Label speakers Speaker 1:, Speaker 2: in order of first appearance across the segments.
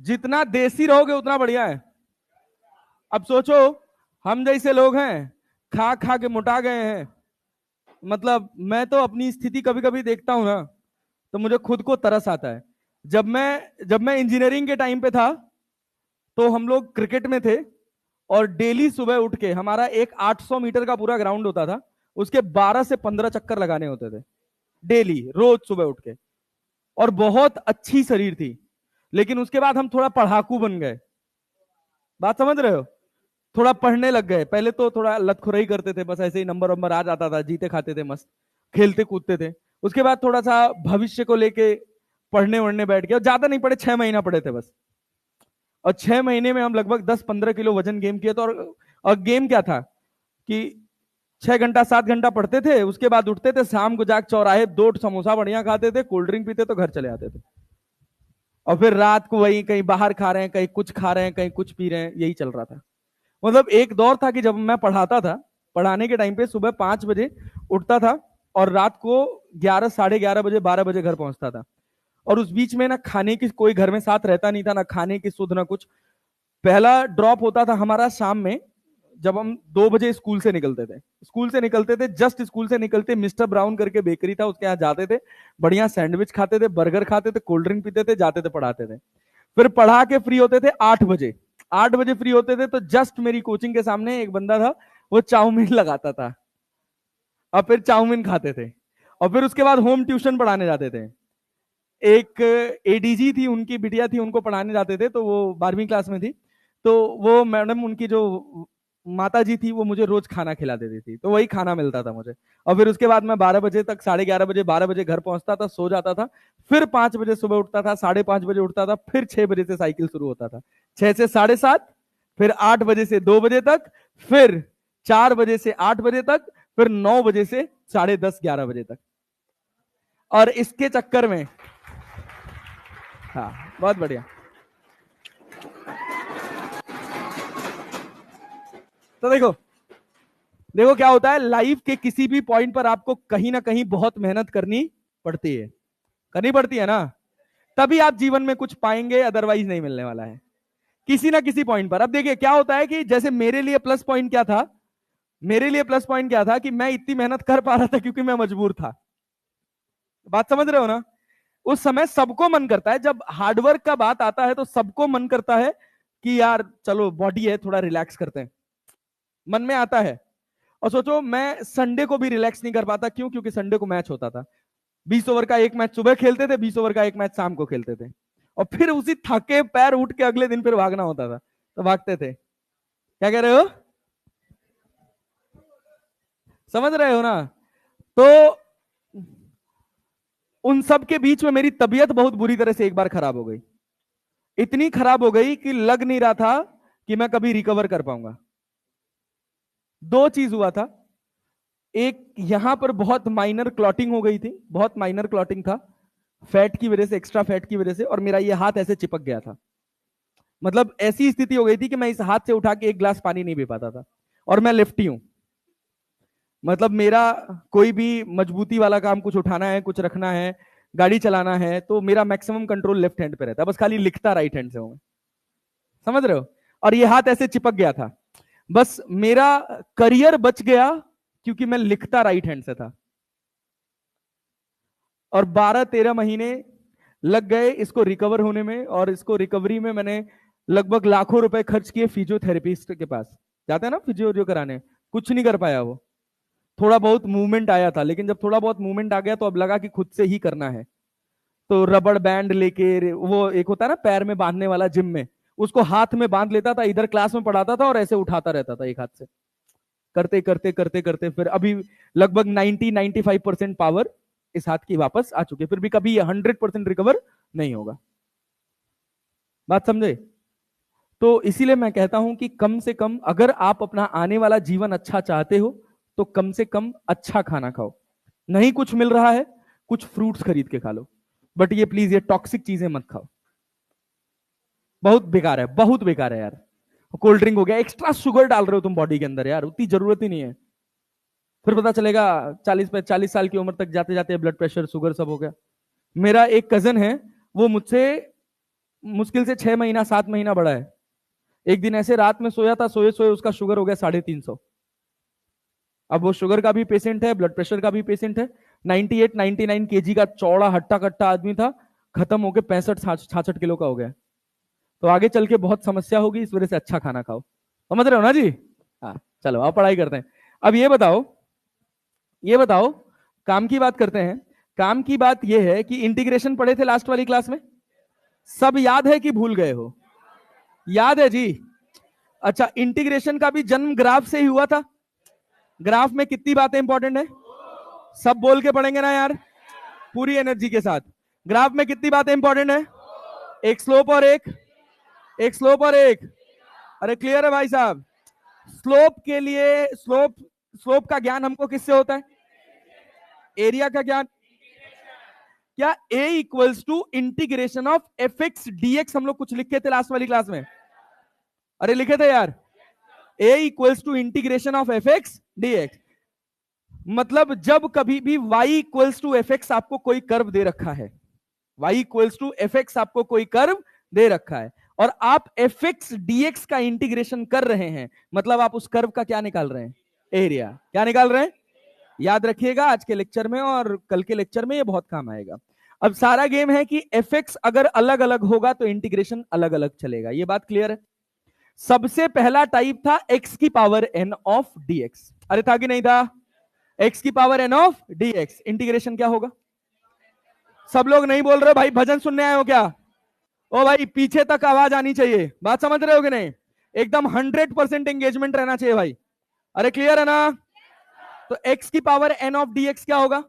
Speaker 1: जितना देसी रहोगे उतना बढ़िया है। अब सोचो, हम जैसे लोग हैं, खा खा के मोटा गए हैं। मतलब मैं तो अपनी स्थिति कभी कभी देखता हूं ना, तो मुझे खुद को तरस आता है। जब मैं इंजीनियरिंग के टाइम पे था, तो हम लोग क्रिकेट में थे। और डेली सुबह उठ के हमारा एक 800 मीटर का पूरा ग्राउंड होता था, उसके 12 से 15 चक्कर लगाने होते थे डेली, रोज सुबह उठ के। और बहुत अच्छी शरीर थी। लेकिन उसके बाद हम थोड़ा पढ़ाकू बन गए। बात समझ रहे हो? थोड़ा पढ़ने लग गए। पहले तो थोड़ा लतखुराई करते थे, बस ऐसे ही नंबर वंबर आ जाता था, जीते खाते थे, मस्त खेलते कूदते थे। उसके बाद थोड़ा सा भविष्य को लेके पढ़ने वढ़ने बैठ गए, और ज्यादा नहीं पढ़े, 6 महीना पढ़े थे बस। और 6 महीने में हम लगभग 10-15 किलो वजन गेम किए थे। और गेम क्या था कि 6 घंटा 7 घंटा पढ़ते थे, उसके बाद उठते थे, शाम को जाके चौराहे 2 समोसा बढ़िया खाते थे, कोल्ड ड्रिंक पीते, तो घर चले आते थे। और फिर रात को वही कहीं बाहर खा रहे हैं, कहीं कुछ खा रहे हैं, कहीं कुछ पी रहे हैं, यही चल रहा था। मतलब एक दौर था कि जब मैं पढ़ाता था, पढ़ाने के टाइम पे सुबह 5 बजे उठता था, और रात को 11, साढ़े 11 बजे, 12 बजे घर पहुंचता था। और उस बीच में ना खाने की कोई घर में साथ रहता नहीं था, ना खाने की सुध, ना कुछ। पहला ड्रॉप होता था हमारा शाम में, जब हम 2 बजे स्कूल से निकलते थे। स्कूल से निकलते थे, जस्ट स्कूल से निकलते, मिस्टर ब्राउन करके बेकरी था, उसके यहाँ जाते थे, बढ़िया सैंडविच खाते थे, बर्गर खाते थे, कोल्ड ड्रिंक पीते थे, जाते थे, पढ़ाते थे। फिर पढ़ा के फ्री होते थे 8 बजे। 8 बजे फ्री होते थे, तो जस्ट मेरी कोचिंग के सामने एक बंदा था, वो चाउमीन लगाता था। और फिर चाउमीन खाते थे। और फिर उसके बाद होम ट्यूशन पढ़ाने जाते थे। एक एडीजी थी, उनकी बिटिया थी, उनको पढ़ाने जाते थे, तो वो 12वीं क्लास में थी। तो वो मैडम, उनकी जो माता जी थी, वो मुझे रोज खाना खिला देती थी, तो वही खाना मिलता था मुझे। और फिर उसके बाद मैं 12 बजे तक, साढ़े 11 बजे, 12 बजे घर पहुंचता था, सो जाता था। फिर 5 बजे सुबह उठता था, साढ़े 5 बजे उठता था, फिर 6 बजे से साइकिल शुरू होता था, 6 से 7:30, फिर 8 बजे से 2 बजे तक, फिर 4 बजे से 8 बजे तक, फिर 9 बजे से 10:30, 11 बजे तक। और इसके चक्कर में, हाँ, बहुत बढ़िया। तो देखो, देखो क्या होता है, लाइफ के किसी भी पॉइंट पर आपको कहीं ना कहीं बहुत मेहनत करनी पड़ती है। करनी पड़ती है ना, तभी आप जीवन में कुछ पाएंगे, अदरवाइज नहीं मिलने वाला है किसी ना किसी पॉइंट पर। अब देखिए क्या होता है कि जैसे मेरे लिए प्लस पॉइंट क्या था, मेरे लिए प्लस पॉइंट क्या था कि मैं इतनी मेहनत कर पा रहा था क्योंकि मैं मजबूर था। बात समझ रहे हो ना? उस समय सबको मन करता है, जब हार्डवर्क का बात आता है, तो सबको मन करता है कि यार चलो, बॉडी है, थोड़ा रिलैक्स करते हैं, मन में आता है। और सोचो, मैं संडे को भी रिलैक्स नहीं कर पाता, क्यों? क्योंकि संडे को मैच होता था। 20 ओवर का एक मैच सुबह खेलते थे, 20 ओवर का एक मैच शाम को खेलते थे। और फिर उसी थके पैर उठ के अगले दिन फिर भागना होता था, तो भागते थे। क्या कह रहे हो? समझ रहे हो ना? तो उन सब के बीच में मेरी तबीयत बहुत बुरी तरह से एक बार खराब हो गई। इतनी खराब हो गई कि लग नहीं रहा था कि मैं कभी रिकवर कर पाऊंगा। दो चीज हुआ था। एक, यहां पर बहुत माइनर क्लॉटिंग हो गई थी, बहुत माइनर क्लॉटिंग था, फैट की वजह से, एक्स्ट्रा फैट की वजह से। और मेरा ये हाथ ऐसे चिपक गया था। मतलब ऐसी स्थिति हो गई थी कि मैं इस हाथ से उठा के एक गिलास पानी नहीं पी पाता था। और मैं लेफ्टी हूं। मतलब मेरा कोई भी मजबूती वाला काम, कुछ उठाना है, कुछ रखना है, गाड़ी चलाना है, तो मेरा मैक्सिमम कंट्रोल लेफ्ट हैंड पे रहता है, बस खाली लिखता राइट हैंड से हूं मैं। समझ रहे हो? और ये हाथ ऐसे चिपक गया था। बस मेरा करियर बच गया क्योंकि मैं लिखता राइट हैंड से था। और 12-13 महीने लग गए इसको रिकवर होने में। और इसको रिकवरी में मैंने लगभग लाखों रुपए खर्च किए फिजियोथेरेपिस्ट के पास। जाते हैं ना फिजियो जो कराने, कुछ नहीं कर पाया वो। थोड़ा बहुत मूवमेंट आया था, लेकिन जब थोड़ा बहुत मूवमेंट आ गया, तो अब लगा कि खुद से ही करना है। तो रबड़ बैंड लेके, वो एक होता है ना पैर में बांधने वाला जिम में, उसको हाथ में बांध लेता था, इधर क्लास में पढ़ाता था और ऐसे उठाता रहता था एक हाथ से। करते करते करते करते फिर अभी लगभग 90-95% पावर इस हाथ की वापस आ चुकी है। फिर भी कभी 100% रिकवर नहीं होगा। बात समझे? तो इसीलिए मैं कहता हूं कि कम से कम अगर आप अपना आने वाला जीवन अच्छा चाहते हो, तो कम से कम अच्छा खाना खाओ। नहीं कुछ मिल रहा है, कुछ फ्रूट्स खरीद के खा लो। बट ये प्लीज, ये टॉक्सिक चीजें मत खाओ। बहुत बेकार है, बहुत बेकार है यार। कोल्ड ड्रिंक हो गया, एक्स्ट्रा शुगर डाल रहे हो तुम बॉडी के अंदर यार, उतनी जरूरत ही नहीं है। फिर पता चलेगा 40-40 साल की उम्र तक जाते जाते ब्लड प्रेशर, शुगर सब हो गया। मेरा एक कजन है, वो मुझसे मुश्किल से 6 महीना 7 महीना बड़ा है। एक दिन ऐसे रात में सोया था, सोए सोए उसका शुगर हो गया 350। अब वो शुगर का भी पेशेंट है, ब्लड प्रेशर का भी पेशेंट है। 98 99 केजी का चौड़ा हट्टा कट्टा आदमी था, खत्म होके 65 66 किलो का हो गया। तो आगे चल के बहुत समस्या होगी, इस वजह से अच्छा खाना खाओ। समझ रहे हो ना जी? हाँ, चलो आप पढ़ाई करते हैं। अब ये बताओ, काम की बात करते हैं। काम की बात ये है कि इंटीग्रेशन पढ़े थे लास्ट वाली क्लास में, सब याद है कि भूल गए हो? याद है जी? अच्छा, इंटीग्रेशन का भी जन्म ग्राफ से ही हुआ था। ग्राफ में कितनी बातें इंपॉर्टेंट है, सब बोल के पढ़ेंगे ना यार, पूरी एनर्जी के साथ। ग्राफ में कितनी बातें इंपॉर्टेंट है? एक स्लोप और एक स्लोप और एक। अरे क्लियर है भाई साहब? स्लोप के लिए स्लोप का ज्ञान हमको किससे होता है? एरिया का ज्ञान। क्या A equals to integration of F X D X हम लोग कुछ लिखे थे लास्ट वाली क्लास में? अरे लिखे थे यार, A equals to integration of F X D X. मतलब जब कभी भी y equals to F X आपको कोई कर्व दे रखा है, y equals to F X आपको कोई कर्व दे रखा है, और आप एफ एक्स डीएक्स का इंटीग्रेशन कर रहे हैं, मतलब आप उस कर्व का क्या निकाल रहे हैं? एरिया। क्या निकाल रहे हैं? याद रखिएगा आज के लेक्चर में और कल के लेक्चर में ये बहुत काम आएगा। अब सारा गेम है कि एफ एक्स अगर अलग अलग होगा तो इंटीग्रेशन अलग अलग चलेगा। ये बात क्लियर है? सबसे पहला टाइप था एक्स की पावर एन ऑफ डीएक्स। अरे था कि नहीं था? एक्स की power N of dx. Integration क्या होगा? सब लोग नहीं बोल रहे भाई, भजन सुनने आए हो क्या? ओ भाई पीछे तक आवाज आनी चाहिए, बात समझ रहे हो कि नहीं? एकदम 100% एंगेजमेंट रहना चाहिए भाई। अरे क्लियर है ना? तो x की पावर n ऑफ dx क्या होगा?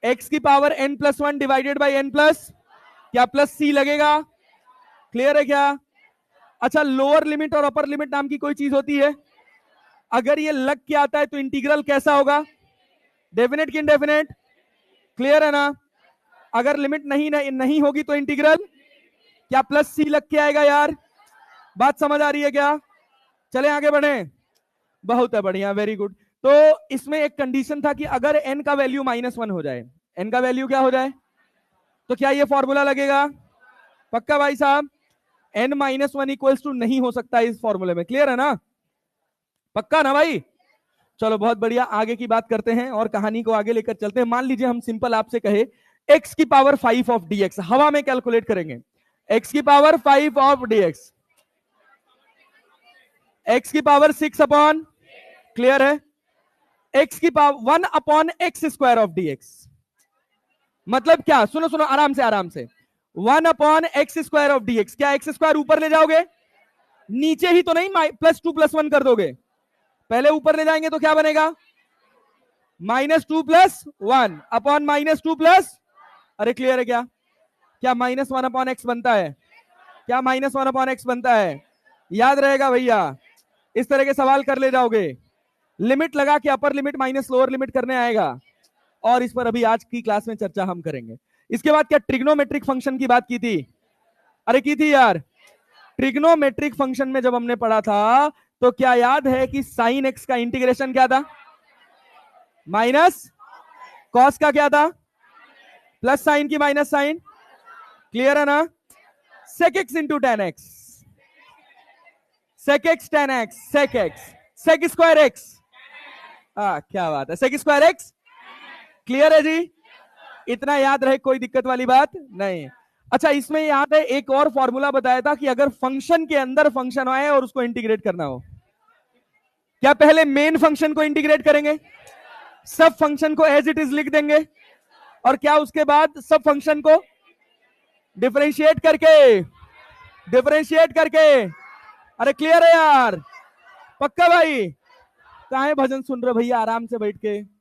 Speaker 1: x की power n plus 1 divided by n plus, क्या प्लस c लगेगा? क्लियर है क्या? अच्छा, लोअर लिमिट और अपर लिमिट नाम की कोई चीज होती है? अगर ये लग के आता है तो इंटीग्रल कैसा होगा? डेफिनेट कि इनडेफिनेट? क्लियर है ना? अगर लिमिट नहीं होगी तो इंटीग्रल क्या प्लस सी लग के आएगा यार? बात समझ आ रही है क्या? चले आगे बढ़े। बहुत है, बढ़िया, वेरी गुड। तो इसमें एक कंडीशन था कि अगर n का वैल्यू -1 हो जाए, n का वैल्यू क्या हो जाए, तो क्या ये फॉर्मूला लगेगा? पक्का भाई साहब? n-1 इक्वल्स टू नहीं हो सकता इस फॉर्मूले में। क्लियर है ना? पक्का ना भाई? चलो बहुत बढ़िया, आगे की बात करते हैं और कहानी को आगे लेकर चलते हैं। मान लीजिए हम सिंपल आपसे कहे x की पावर 5 ऑफ dx, हवा में कैलकुलेट करेंगे। x की पावर 5 ऑफ dx, x की पावर 6 अपॉन, क्लियर है, x की power 1 upon x square of dx। मतलब क्या? सुनो सुनो आराम से 1 upon x square of dx। क्या एक्स स्क्वायर ऊपर ले जाओगे? नीचे ही तो नहीं, +2 + 1 कर दोगे? पहले ऊपर ले जाएंगे तो क्या बनेगा? -2 + 1 अपॉन -2 प्लस, अरे क्लियर है क्या? क्या -1 अपॉन एक्स बनता है? क्या -1 अपॉन एक्स बनता है? याद रहेगा भैया, इस तरह के सवाल कर ले जाओगे। लिमिट लगा के अपर लिमिट माइनस लोअर लिमिट करने आएगा, और इस पर अभी आज की क्लास में चर्चा हम करेंगे। इसके बाद क्या ट्रिग्नोमेट्रिक फंक्शन की बात की थी? अरे की थी यार। ट्रिग्नोमेट्रिक फंक्शन में जब हमने पढ़ा था तो क्या याद है कि साइन एक्स का इंटीग्रेशन क्या था? माइनस कॉस का क्या था? प्लस साइन की माइनस साइन। क्लियर है ना? Sec X into tan X, sec X tan X, sec X, sec square X. क्या बात है, सेक स्क्वायर एक्स। क्लियर है जी? इतना याद रहे, कोई दिक्कत वाली बात नहीं। अच्छा, इसमें याद है एक और फॉर्मूला बताया था कि अगर फंक्शन के अंदर फंक्शन आए और उसको इंटीग्रेट करना हो, क्या पहले मेन फंक्शन को इंटीग्रेट करेंगे, सब फंक्शन को एज इट इज लिख देंगे, और क्या उसके बाद सब फंक्शन को डिफरेंशिएट करके। अरे क्लियर है यार? पक्का भाई? काहे भजन सुन रहे भैया, आराम से बैठ के,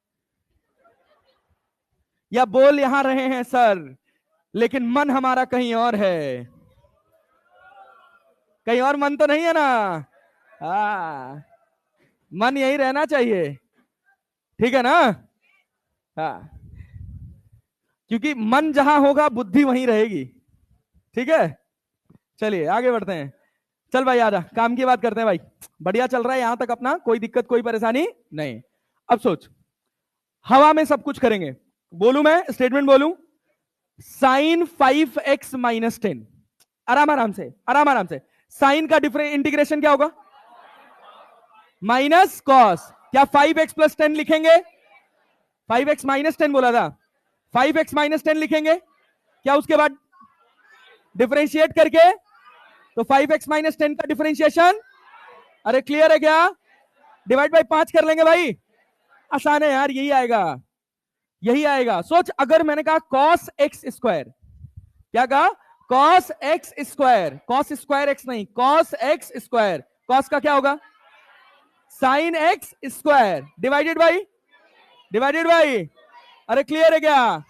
Speaker 1: या बोल यहां रहे हैं सर लेकिन मन हमारा कहीं और है। कहीं और मन तो नहीं है ना? मन यही रहना चाहिए, ठीक है ना? क्योंकि मन जहां होगा बुद्धि वहीं रहेगी। ठीक है, चलिए आगे बढ़ते हैं। चल भाई आजा, काम की बात करते हैं भाई। बढ़िया चल रहा है यहां तक अपना, कोई दिक्कत कोई परेशानी नहीं। अब सोच, हवा में सब कुछ करेंगे। बोलूं मैं स्टेटमेंट बोलूं? Sign 5x-10। आराम आराम से, आराम आराम से। साइन का डिफरेंट इंटीग्रेशन क्या होगा? Minus cos. क्या 5x+10 लिखेंगे? 5x-10 बोला था, 5x-10 लिखेंगे क्या? उसके बाद डिफरेंशिएट करके, तो 5x-10 का डिफरेंशिएशन, अरे क्लियर है क्या? डिवाइड बाई 5 कर लेंगे भाई, आसान है यार, यही आएगा, यही आएगा। सोच, अगर मैंने कहा cos x स्क्वायर, क्या कहा? cos x square, cos square x नहीं, cos x स्क्वायर, cos का क्या होगा? sin x square divided by, अरे क्लियर है क्या?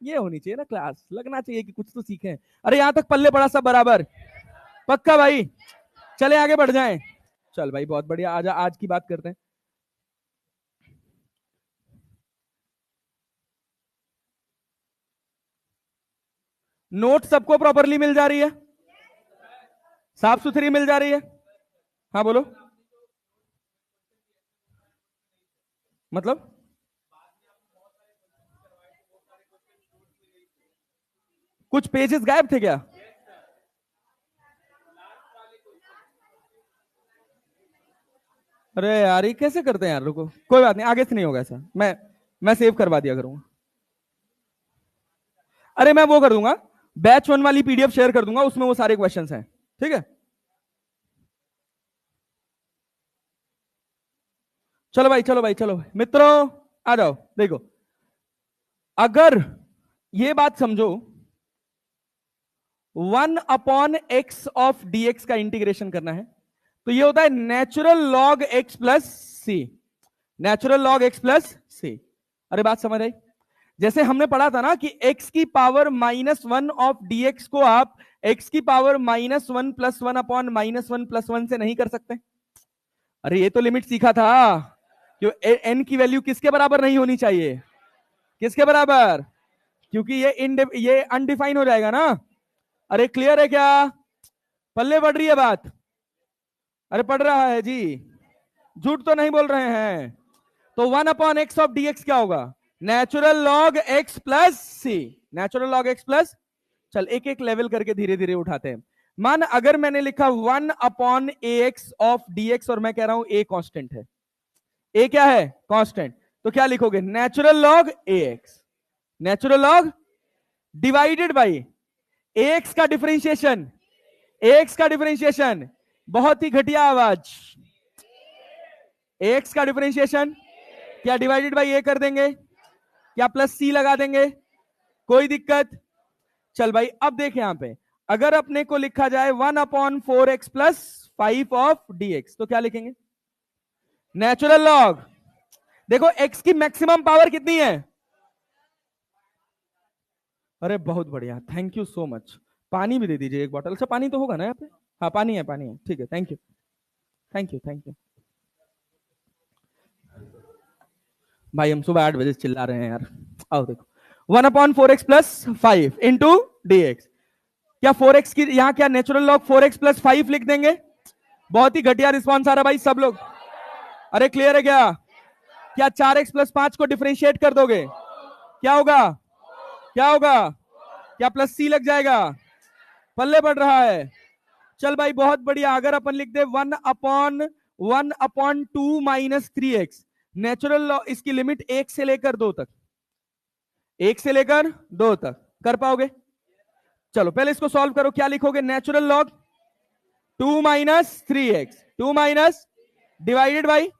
Speaker 1: ये होनी चाहिए ना क्लास, लगना चाहिए कि कुछ तो सीखें। अरे यहां तक पल्ले पड़ा सब बराबर, पक्का भाई? चले आगे बढ़ जाएं। चल भाई बहुत बढ़िया, आजा आज की बात करते हैं। नोट सबको प्रॉपरली मिल जा रही है? साफ सुथरी मिल जा रही है? हाँ बोलो। मतलब कुछ पेजेस गायब थे क्या? अरे यार ये कैसे करते हैं यार, रुको कोई बात नहीं, आगे से नहीं होगा ऐसा, मैं सेव करवा दिया करूंगा। अरे मैं वो कर दूंगा, बैच 1 वाली पीडीएफ शेयर कर दूंगा, उसमें वो सारे क्वेश्चंस हैं, ठीक है? चलो भाई, चलो भाई, चलो मित्रों आ जाओ। देखो, अगर ये बात समझो, 1/x ऑफ dx का इंटीग्रेशन करना है, तो ये होता है नेचुरल लॉग x प्लस सी, नेचुरल लॉग x प्लस सी। अरे बात समझ आई? जैसे हमने पढ़ा था ना कि x की पावर -1 ऑफ dx को आप x की पावर -1 + 1 अपॉन -1 + 1 से नहीं कर सकते। अरे ये तो लिमिट सीखा था, क्यों n की वैल्यू किसके बराबर नहीं होनी चाहिए? किसके बराबर? क्योंकि ये अनडिफाइन हो जाएगा ना। अरे क्लियर है क्या? पल्ले पड़ रही है बात? अरे पढ़ रहा है जी, झूठ तो नहीं बोल रहे हैं। तो 1/x ऑफ dx क्या होगा? नेचुरल लॉग x प्लस सी, नेचुरल लॉग x प्लस। चल एक एक लेवल करके धीरे धीरे उठाते हैं। मान अगर मैंने लिखा 1/ax ऑफ dx और मैं कह रहा हूं a कांस्टेंट है, a क्या है? कांस्टेंट। तो क्या लिखोगे? Natural log ax, natural log divided by ax का डिफरेंशिएशन, ax का डिफरेंशिएशन, बहुत ही घटिया आवाज, ax का डिफरेंशिएशन क्या डिवाइडेड बाई a कर देंगे? क्या प्लस सी लगा देंगे? कोई दिक्कत? चल भाई अब देख यहां पे, अगर अपने को लिखा जाए 1/4x प्लस 5 ऑफ dx, तो क्या लिखेंगे? नेचुरल लॉग, देखो x की मैक्सिमम पावर कितनी है? अरे बहुत बढ़िया, थैंक यू सो मच। पानी भी दे दीजिए एक बॉटल। अच्छा पानी तो होगा ना यहाँ पे? हाँ पानी है, पानी है, ठीक है, thank you thank you thank you. भाई हम सुबह 8 बजे चिल्ला रहे हैं यार। आओ देखो, 1/4x प्लस 5 इंटू dx, क्या 4x की यहां क्या नेचुरल लॉग 4x प्लस 5 लिख देंगे? बहुत ही घटिया रिस्पॉन्स आ रहा भाई सब लोग। अरे क्लियर है क्या? क्या 4x प्लस 5 को डिफरेंशिएट कर दोगे? क्या होगा? क्या होगा? क्या प्लस सी लग जाएगा? पल्ले पड़ रहा है। चल भाई बहुत बढ़िया, अगर अपन लिख दे 1/1/2 माइनस 3x, नेचुरल लॉग इसकी लिमिट 1 से लेकर 2 तक, 1 से लेकर 2 तक कर पाओगे? चलो पहले इसको सॉल्व करो, क्या लिखोगे? Natural log 2 minus 3x, 2 minus divided by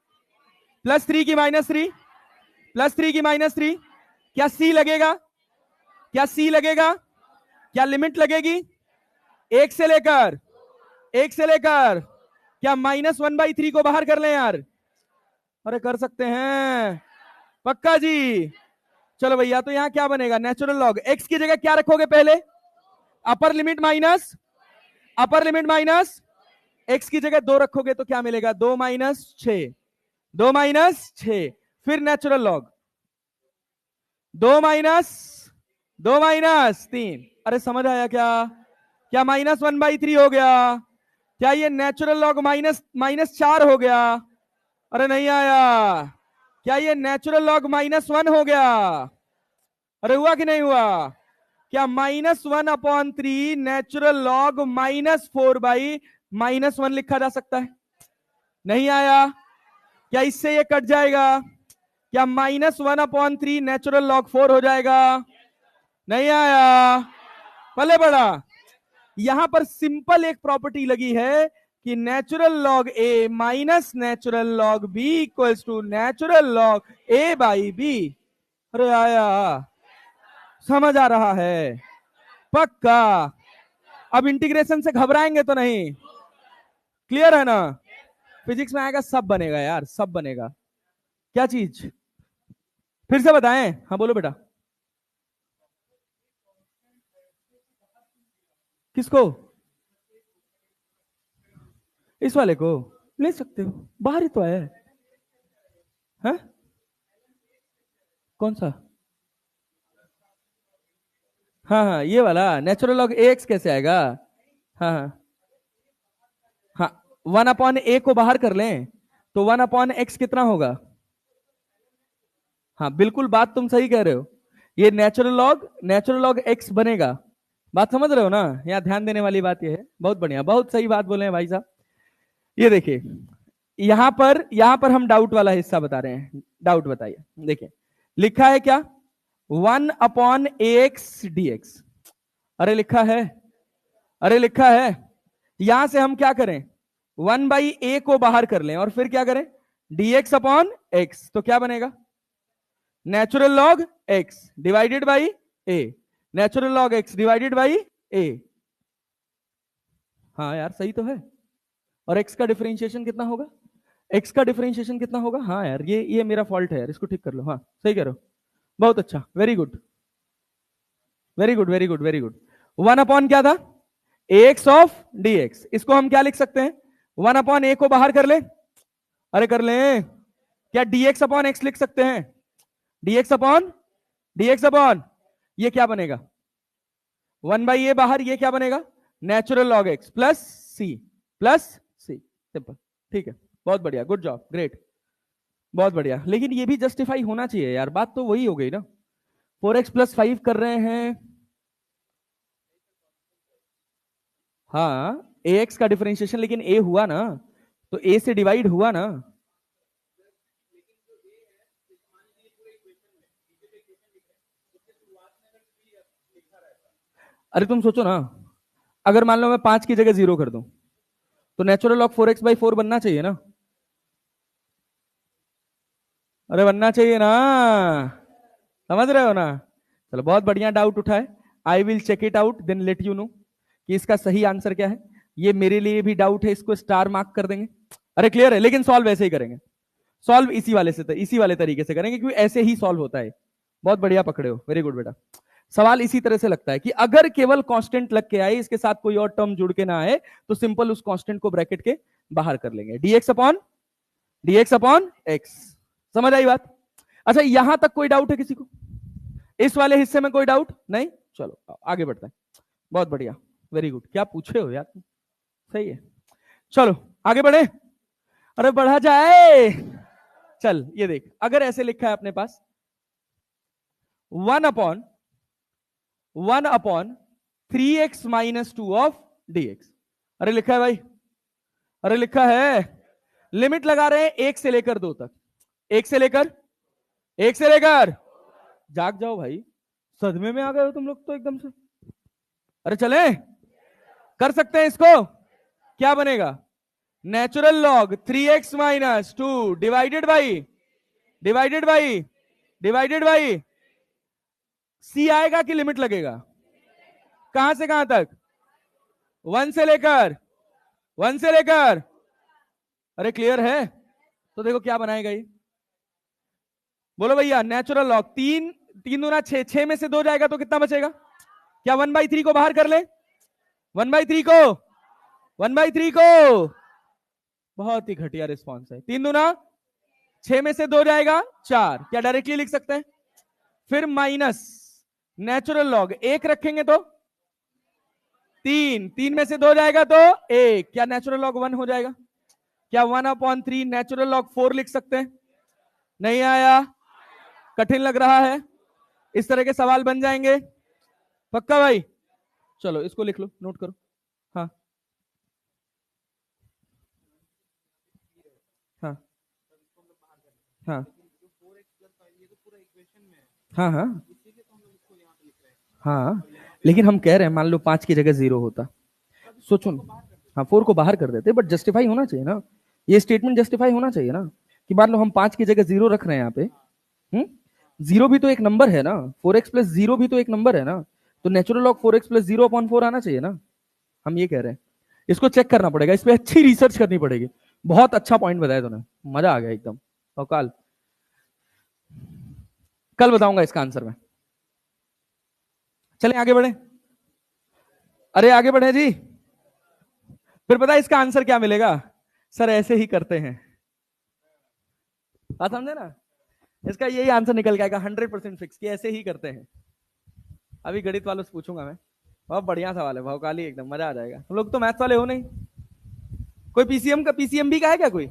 Speaker 1: +3 की -3, +3 की -3, क्या सी लगेगा? क्या सी लगेगा? क्या लिमिट लगेगी? 1 से लेकर, 1 से लेकर, क्या -1/3 को बाहर कर लें यार? अरे कर सकते हैं, पक्का जी? चलो भैया, तो यहां क्या बनेगा? नेचुरल लॉग x की जगह क्या रखोगे पहले? अपर limit minus, upper limit minus, x की जगह 2 रखोगे तो क्या मिलेगा? 2 माइनस 6, 2 माइनस 6, फिर नेचुरल लॉग 2 माइनस 2 माइनस 3। अरे समझ आया क्या? क्या -1/3 हो गया? क्या ये नेचुरल लॉग -4 हो गया? अरे नहीं आया। क्या ये नेचुरल लॉग -1 हो गया? अरे हुआ कि नहीं हुआ? क्या -1/3 नेचुरल लॉग -4/-1 लिखा जा सकता है? नहीं आया? क्या इससे ये कट जाएगा? क्या -1/3 नेचुरल लॉग 4 हो जाएगा? नहीं आया? पले बड़ा। यहां पर सिंपल एक प्रॉपर्टी लगी है कि natural log A minus natural log B equals to natural log A by B. अरे आया? समझ आ रहा है? पक्का? अब इंटीग्रेशन से घबराएंगे तो नहीं? क्लियर है ना? फिजिक्स में आएगा सब बनेगा यार, सब बनेगा। क्या चीज? फिर से बताएं। हाँ बोलो बेटा। किसको? इस वाले को ले सकते हो, बाहर ही तो है? कौन सा? हाँ हाँ, ये वाला नेचुरल लॉग एक्स कैसे आएगा? हाँ हाँ हाँ, 1/a को बाहर कर लें तो 1/x कितना होगा? हाँ बिल्कुल, बात तुम सही कह रहे हो। ये नेचुरल लॉग एक्स बनेगा। बात समझ रहे हो ना? यहाँ ध्यान देने वाली बात ये है। बहुत बढ़िया, बहुत सही बात बोले हैं भाई साहब। ये देखिए, यहां पर हम डाउट वाला हिस्सा बता रहे हैं। डाउट बताइए। देखिए लिखा है क्या? 1/ax/dx। अरे लिखा है, अरे लिखा है। यहां से हम क्या करें? 1/a को बाहर कर लें और फिर क्या करें? dx/x। तो क्या बनेगा? Natural log x divided by a। Natural log x divided by a। हाँ यार सही तो है। और x का डिफरेंशिएशन कितना होगा? x का डिफरेंशिएशन कितना होगा? हाँ यार, ये मेरा फॉल्ट है यार, इसको ठीक कर लो। हाँ सही कह रहे हो, बहुत अच्छा, very good very good very good very good. 1 क्या था? ax of dx। इसको हम क्या लिख सकते हैं? 1/a को बाहर कर ले। अरे कर ले। क्या dx/x लिख सकते हैं? dx/, ये क्या बनेगा? 1/a बाहर, ये क्या बनेगा? नेचुरल लॉग x प्लस सी। सिंपल, ठीक है, बहुत बढ़िया, गुड जॉब, ग्रेट, बहुत बढ़िया। लेकिन ये भी जस्टिफाई होना चाहिए यार, बात तो वही हो गई ना। 4x+5 कर रहे हैं। हाँ ax का डिफरेंशिएशन, लेकिन a हुआ ना, तो a से डिवाइड हुआ ना। अरे तुम सोचो ना, अगर मान लो मैं 5 की जगह 0 कर दूं तो नेचुरल लॉग 4x/4 बनना चाहिए ना? अरे बनना चाहिए ना? समझ रहे हो ना? चलो बहुत बढ़िया डाउट उठा है। I will check it out then let you know कि इसका सही आंसर क्या है। ये मेरे लिए भी डाउट है, इसको स्टार मार्क कर देंगे। अरे क्लियर है, लेकिन सॉल्व ऐसे ही करेंगे। सॉल्व इसी वाले तरीके से करेंगे, क्योंकि ऐसे ही सॉल्व होता है। बहुत बढ़िया पकड़े हो, वेरी गुड बेटा। सवाल इसी तरह से लगता है कि अगर केवल कांस्टेंट लग के आए, इसके साथ कोई और टर्म जुड़ के ना आए, तो सिंपल उस कांस्टेंट को ब्रैकेट के बाहर कर लेंगे। dx/x। समझ आई बात? अच्छा, यहां तक कोई डाउट है किसी को? इस वाले हिस्से में कोई डाउट नहीं? चलो आगे बढ़ते हैं। बहुत बढ़िया, वेरी गुड। क्या पूछे हो यार, सही है। चलो आगे बढ़े। अरे बढ़ा जाए। चल ये देख, अगर ऐसे लिखा है अपने पास 1/3x-2 ऑफ dx। अरे लिखा है भाई, अरे लिखा है। लिमिट लगा रहे हैं 1 से लेकर 2 तक। 1 से लेकर जाग जाओ भाई, सदमे में आ गए हो तुम लोग तो एकदम से। अरे चले, कर सकते हैं इसको। क्या बनेगा? Natural log 3x-2 divided by C आएगा कि लिमिट लगेगा? कहां से कहां तक? 1 से लेकर अरे क्लियर है? तो देखो क्या बनाएगा ये, बोलो भैया। नेचुरल लॉग 3 6 में से 2 जाएगा तो कितना बचेगा? क्या 1/3 को बाहर कर ले? 1/3 को बहुत ही घटिया रिस्पॉन्स है। 3 दूना 6 में से 2 जाएगा 4। क्या डायरेक्टली लिख सकते हैं? फिर माइनस नेचुरल लॉग 1 रखेंगे तो 3 में से 2 जाएगा तो 1। क्या नेचुरल लॉग 1 हो जाएगा? क्या 1/3 नेचुरल लॉग 4 लिख सकते हैं? नहीं आया? कठिन लग रहा है? इस तरह के सवाल बन जाएंगे। पक्का भाई? चलो इसको लिख लो, नोट करो। हाँ हाँ हाँ हाँ हाँ हाँ, लेकिन हम कह रहे हैं मान लो 5 की जगह 0 होता, सोचो ना। हाँ 4 को बाहर कर देते, बट जस्टिफाई होना चाहिए ना, ये स्टेटमेंट जस्टिफाई होना चाहिए ना, कि मान लो हम 5 की जगह 0 रख रहे हैं यहाँ पे। जीरो भी तो एक नंबर है ना, 4x प्लस 0 भी तो एक नंबर है ना, तो नेचुरल लॉग 4x प्लस 0/4 आना चाहिए ना, हम ये कह रहे हैं। इसको चेक करना पड़ेगा, इस पे अच्छी रिसर्च करनी पड़ेगी। बहुत अच्छा पॉइंट बताया तूने, मजा आ गया एकदम। और कल बताऊंगा इसका आंसर में। चलें आगे बढ़े? अरे आगे बढ़े जी। फिर पता है इसका आंसर क्या मिलेगा? सर ऐसे ही करते हैं। बात समझे ना? इसका यही आंसर निकल के आएगा 100% फिक्स, कि ऐसे ही करते हैं। अभी गणित वालों से पूछूंगा मैं। बहुत बढ़िया सवाल है, भौकाली एकदम, मजा आ जाएगा। तुम लोग तो मैथ्स वाले हो नहीं। कोई पीसीएम भी का है क्या कोई?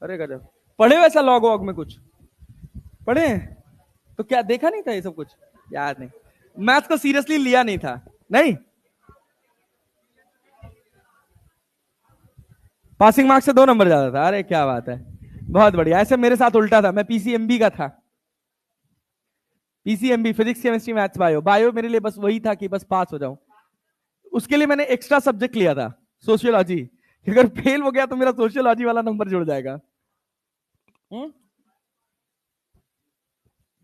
Speaker 1: अरे गजब। पढ़े हो ऐसा लॉग वॉग में कुछ? पढ़े हैं? तो क्या देखा नहीं था ये सब कुछ? याद नहीं? मैथ्स को सीरियसली लिया नहीं था? नहीं, पासिंग मार्क्स से 2 नंबर ज्यादा था। अरे क्या बात है, बहुत बढ़िया। ऐसे मेरे साथ उल्टा था, मैं पीसीएमबी का था। PCMB, physics chemistry maths bio. Bio मेरे लिए बस वही था कि बस पास हो जाऊं। उसके लिए मैंने एक्स्ट्रा सब्जेक्ट लिया था, सोशियोलॉजी। अगर फेल हो गया तो मेरा सोशियोलॉजी वाला नंबर जुड़ जाएगा।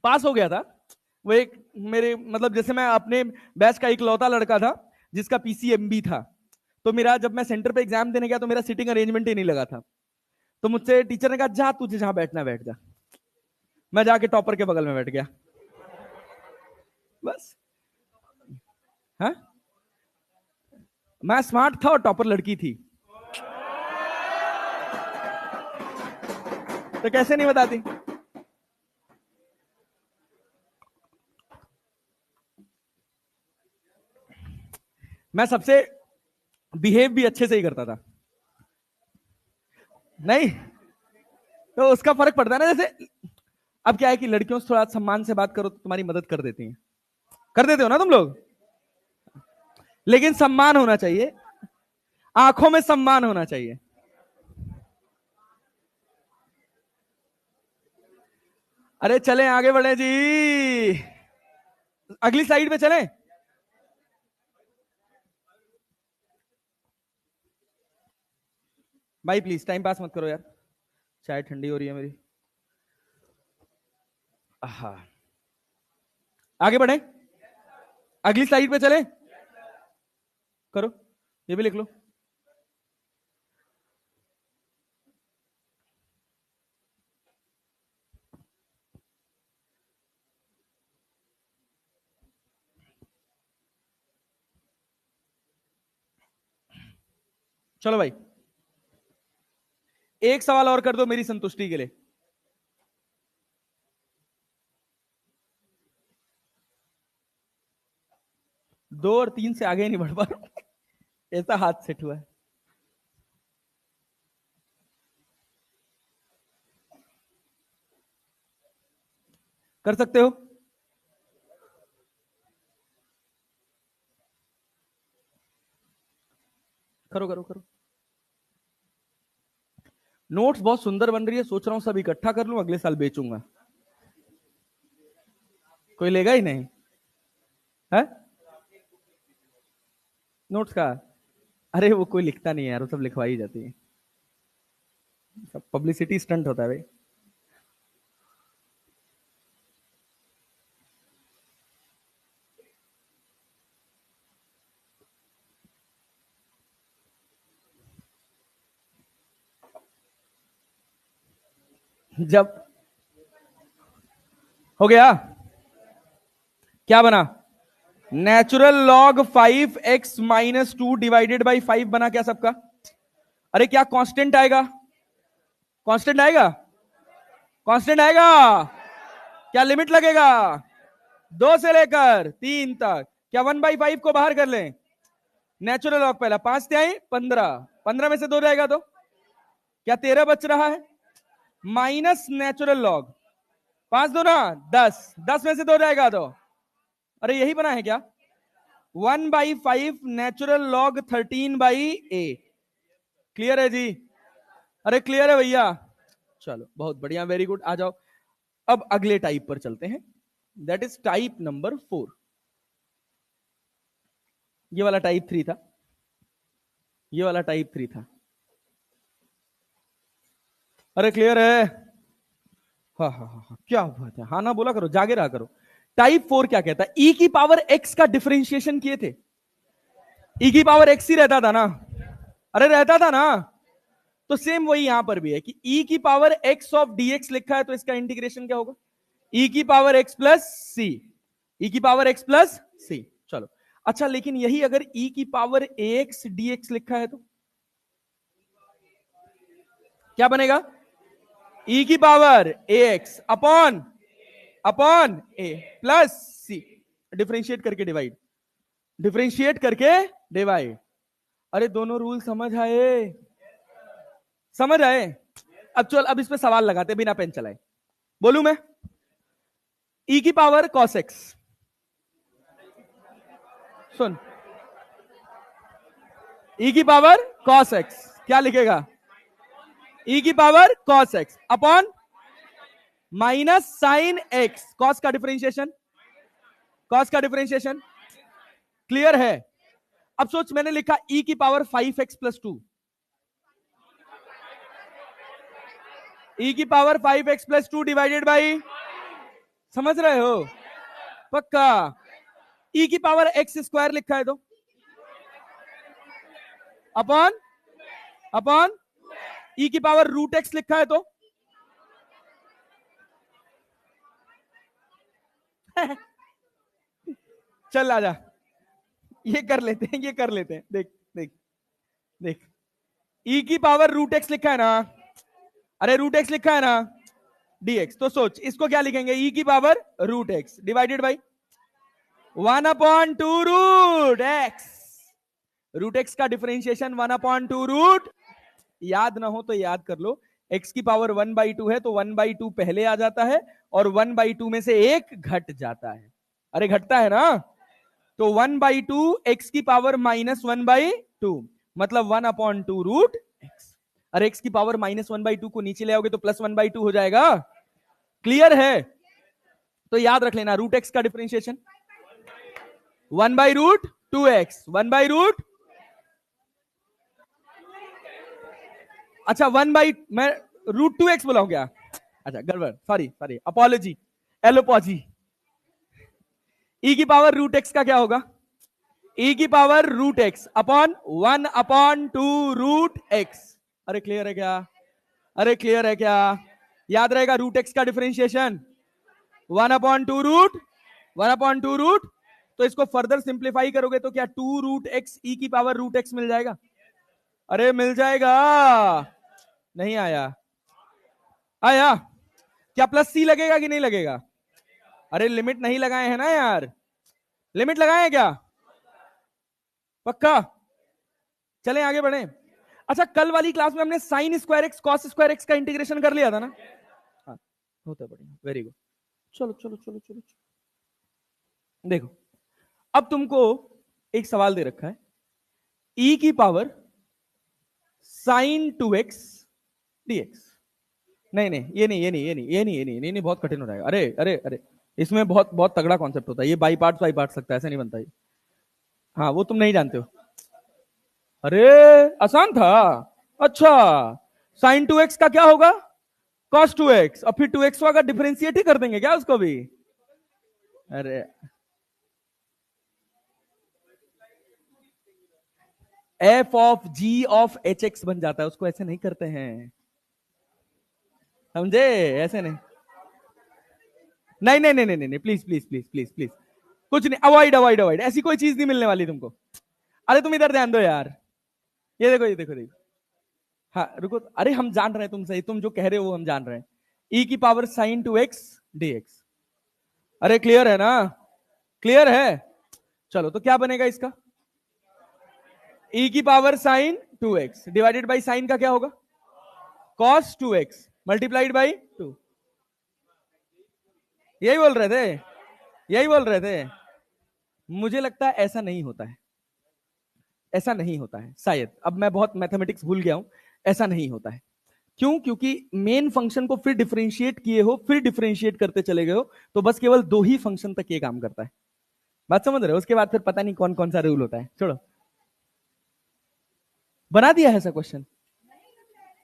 Speaker 1: पास हो गया था। वो एक मेरे मतलब, जैसे मैं अपने बैच का इकलौता लड़का था जिसका पीसीएमबी था, तो मेरा जब मैं सेंटर पे एग्जाम देने गया तो मेरा सीटिंग अरेंजमेंट ही नहीं लगा था। तो मुझसे टीचर ने कहा जा तुझे जहां बैठना बैठ जा। मैं जाके टॉपर के बगल में बैठ गया, बस। हाँ, मैं स्मार्ट था और टॉपर लड़की थी, तो कैसे नहीं बताती। मैं सबसे बिहेव भी अच्छे से ही करता था। नहीं, तो उसका फर्क पड़ता है ना। जैसे अब क्या है कि लड़कियों से थोड़ा सम्मान से बात करो तो तुम्हारी मदद कर देती हैं, कर देते हो ना तुम लोग। लेकिन सम्मान होना चाहिए, आंखों में सम्मान होना चाहिए। अरे चले आगे बढ़े जी, अगली स्लाइड पे चलें। भाई प्लीज टाइम पास मत करो यार, चाय ठंडी हो रही है मेरी। हाँ, आगे बढ़े, अगली स्लाइड पे चलें। करो, ये भी लिख लो। चलो भाई, एक सवाल और कर दो मेरी संतुष्टि के लिए। 2 और 3 से आगे ही नहीं बढ़ पा रहा, ऐसा हाथ सेट हुआ है। कर सकते हो? करो करो करो। नोट्स बहुत सुंदर बन रही है, सोच रहा हूं सब इकट्ठा कर लूं, अगले साल बेचूंगा। कोई लेगा ही नहीं है नोट्स का। अरे वो कोई लिखता नहीं है यार, वो सब लिखवाई जाती है, सब पब्लिसिटी स्टंट होता है भाई। जब हो गया, क्या बना? Natural log 5x - 2 divided by 5 बना क्या सबका? अरे क्या कांस्टेंट आएगा? कांस्टेंट आएगा? कांस्टेंट आएगा? क्या लिमिट लगेगा? 2 से लेकर 3 तक। क्या 1/5 को बाहर कर लें? नेचुरल लॉग पहला 5 × 3 = 15, 15 में से 2 जाएगा तो क्या 13 बच रहा है, माइनस नेचुरल लॉग 5×2 = 10, 10 में से 2 जाएगा तो अरे यही बना है क्या? 1/5 नेचुरल लॉग 13/8। क्लियर है जी? अरे क्लियर है भैया? चलो बहुत बढ़िया, वेरी गुड। आ जाओ अब अगले टाइप पर चलते हैं, दैट इज टाइप नंबर 4। ये वाला टाइप 3 था, ये वाला टाइप 3 था। अरे क्लियर है? हाँ हाँ हाँ हाँ, क्या बात है, हाँ ना बोला करो, जागे रहा करो। टाइप 4 क्या कहता है? ई की पावर एक्स का डिफरेंशिएशन किए थे, ई की पावर एक्स ही रहता था ना? अरे रहता था ना? तो सेम वही यहां पर भी है कि ई की पावर एक्स ऑफ डीएक्स लिखा है, तो इसका इंटीग्रेशन क्या होगा? ई की पावर एक्स प्लस सी, ई की पावर एक्स प्लस सी। चलो अच्छा, लेकिन यही अगर ई की पावर एक्स डीएक्स लिखा है तो क्या बनेगा? ई की पावर एक्स अपॉन अपॉन ए प्लस सी, डिफरेंशिएट करके डिवाइड, डिफरेंशिएट करके डिवाइड। अरे दोनों रूल समझ आए? समझ आए? अब चल, अब इस पे सवाल लगाते बिना पेन चलाए। बोलू मैं? ई की पावर कॉस एक्स, सुन, ई की पावर कॉस एक्स क्या लिखेगा? ई की power cos x upon minus sine x, cos का डिफरेंशिएशन, कॉस का डिफरेंशिएशन। क्लियर है? अब सोच, मैंने लिखा ई की पावर 5x+2, ई की पावर 5x+2 डिवाइडेड बाई, समझ रहे हो? पक्का? ई की पावर एक्स स्क्वायर लिखा है तो अपॉन अपॉन ई की पावर रूट एक्स लिखा है तो चल आजा, ये कर लेते हैं, ये कर लेते हैं। देख देख देख, ई की पावर रूट एक्स लिखा है ना? अरे रूट एक्स लिखा है ना? डीएक्स, तो सोच इसको क्या लिखेंगे? ई की power root X divided by 1/2 root X, root X का डिफरेंशिएशन 1/2 रूट। याद ना हो तो याद कर लो, एक्स की पावर 1/2 है तो 1/2 पहले आ जाता है और 1/2 में से एक घट जाता है। अरे घटता है ना? तो 1/2 एक्स की पावर -1/2, मतलब 1/2 रूट एक्स। अरे एक्स की पावर -1/2 को नीचे ले आओगे तो +1/2 हो जाएगा। क्लियर है? तो याद रख लेना, रूट एक्स का डिफरेंशिएशन 1/√2x, 1/√, अच्छा 1 मैं √2x बोला हूं क्या? अच्छा गड़बड़, सॉरी सॉरी, अपॉलॉजी, एलोपॉजी। ई की पावर रूट एक्स का क्या होगा? ई की power root X upon 1/2 root X. अरे क्लियर है क्या? अरे क्लियर है क्या? याद रहेगा रूट एक्स का डिफरेंशिएशन 1/2 रूट, 1/2 रूट। तो इसको फर्दर सिंप्लीफाई करोगे तो क्या 2 रूट एक्स ई की पावर रूट एक्स मिल जाएगा? अरे मिल जाएगा। नहीं आया? आया? क्या प्लस सी लगेगा कि नहीं लगेगा? अरे लिमिट नहीं लगाए हैं ना यार, लिमिट लगाए हैं क्या? पक्का? चलें आगे बढ़े। अच्छा, कल वाली क्लास में हमने sine square x cos square x का इंटीग्रेशन कर लिया था ना? हाँ, होता बढ़िया, वेरी गुड। चलो चलो चलो चलो, देखो अब तुमको एक सवाल दे रखा है, ई की पावर साइन 2x dx। नहीं नहीं, ये नहीं ये नहीं ये नहीं ये नहीं ये नहीं ये नहीं, बहुत कठिन हो जाएगा। अरे अरे अरे, इसमें बहुत बहुत तगड़ा कॉन्सेप्ट होता है, ये बाई पार्ट सकता है, ऐसे नहीं बनता ये। हाँ वो तुम नहीं जानते हो। अरे आसान था। अच्छा, साइन 2x का क्या होगा? cos 2x, और फिर 2x का डिफरेंशिएट ही कर देंगे क्या उसको भी? अरे F of G of H X बन जाता है, उसको ऐसे नहीं करते हैं, समझे? ऐसे नहीं, नहीं नहीं नहीं नहीं नहीं, please please please please please, कुछ नहीं, अवॉइड अवॉइड अवॉइड, ऐसी कोई चीज नहीं मिलने वाली तुमको। अरे तुम इधर ध्यान दो यार, ये देखो ये देखो देखो। हाँ रुको, अरे हम जान रहे हैं तुम सही, तुम जो कह रहे हो वो हम जान रहे हैं। ई की पावर साइन 2x dx। अरे क्लियर है ना? क्लियर है? चलो तो क्या बनेगा इसका? ई की power sine 2x divided by sine का क्या होगा? cos 2x multiplied by 2। यही बोल रहे थे, यही बोल रहे थे। मुझे लगता है ऐसा नहीं होता है, ऐसा नहीं होता है शायद, अब मैं बहुत मैथमेटिक्स भूल गया हूं, ऐसा नहीं होता है। क्यों? क्योंकि मेन फंक्शन को फिर डिफरेंशिएट किए हो, फिर डिफरेंशिएट करते चले गए हो, तो बस केवल दो ही फंक्शन तक ये काम करता है। बात समझ रहे हो? उसके बाद फिर पता नहीं कौन कौन सा रूल होता है, छोड़ो। बना दिया है ऐसा क्वेश्चन?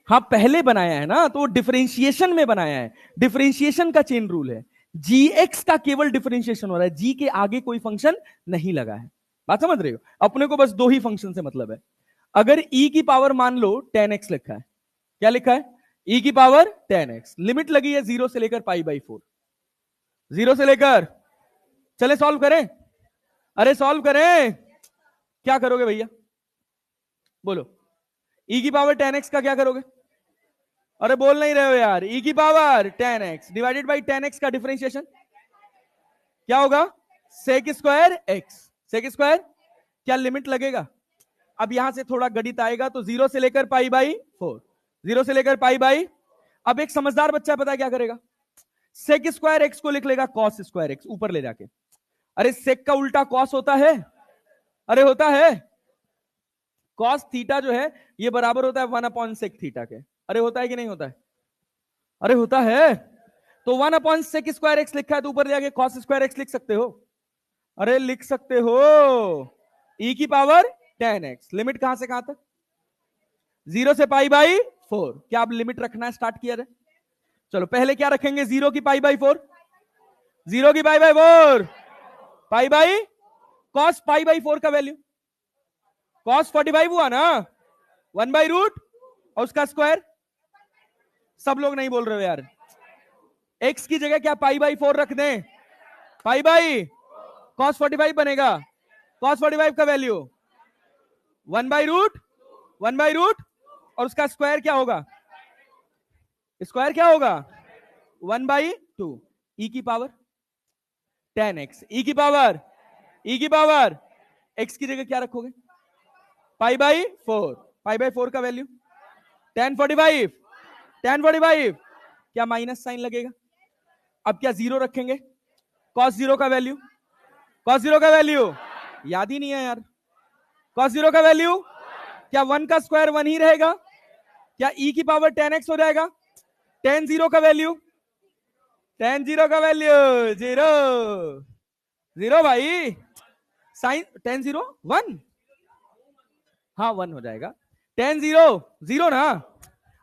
Speaker 1: हाँ पहले बनाया है ना, तो डिफरेंशिएशन में बनाया है, डिफरेंशिएशन का चेन रूल है, जी एक्स का केवल डिफरेंशिएशन हो रहा है, जी के आगे कोई फंक्शन नहीं लगा है। बात समझ रहे हो? अपने को बस दो ही फंक्शन से मतलब है। अगर e की पावर मान लो 10x लिखा है, क्या लिखा है? e की पावर 10x, लिमिट लगी है 0 से लेकर π/4, 0 से लेकर, चले सॉल्व करें, अरे सॉल्व करें, क्या करोगे भैया बोलो? e की पावर 10x का क्या करोगे? अरे बोल नहीं रहे हो यार, e की power 10x divided by 10x का डिफरेंशिएशन क्या होगा? Sec square x, sec square, क्या लिमिट लगेगा? अब यहां से थोड़ा गणित आएगा, तो 0 से लेकर π/4, 0 से लेकर π/, अब एक समझदार बच्चा पता है क्या करेगा? सेक स्क्वायर एक्स को लिख लेगा कॉस स्क्वायर एक्स ऊपर ले जाके। अरे सेक का उल्टा कॉस होता है, अरे होता है, कॉस थीटा जो है ये बराबर होता है 1/sec थीटा के, अरे होता है कि नहीं होता है? अरे होता है, तो 1/sec स्क्वायर एक्स लिखा है, तो ऊपर जाके कॉस स्क्वायर एक्स लिख सकते हो, अरे लिख सकते हो, e की पावर 10x, लिमिट कहां से कहां तक? 0 से π/4, क्या आप लिमिट रखना स्टार्ट किया है? चलो पहले क्या रखेंगे? 0 की π/4, 0 की π/4, π/, cos π/4 का वैल्यू cos 45 हुआ ना, 1/√, और उसका स्क्वायर, सब लोग नहीं बोल रहे हो यार, x की जगह क्या π/4 रख दें? π/, cos 45 बनेगा, cos 45 का वैल्यू 1/√, 1/√, और उसका स्क्वायर क्या होगा? स्क्वायर क्या होगा? 1/2, e की पावर 10x, e की पावर, e की पावर, x की जगह क्या रखोगे? π/4, π/4 का वैल्यू tan 45, tan 45, क्या माइनस साइन लगेगा? अब क्या 0 रखेंगे? cos 0 का वैल्यू, cos 0 का वैल्यू याद ही नहीं है यार, cos 0 का वैल्यू क्या 1 का स्क्वायर 1 ही रहेगा? क्या e की पावर 10x हो जाएगा? tan 0 का वैल्यू, tan 0 का वैल्यू 0, 0 भाई, साइन tan 0 1, हाँ 1 हो जाएगा, tan 0 0 ना,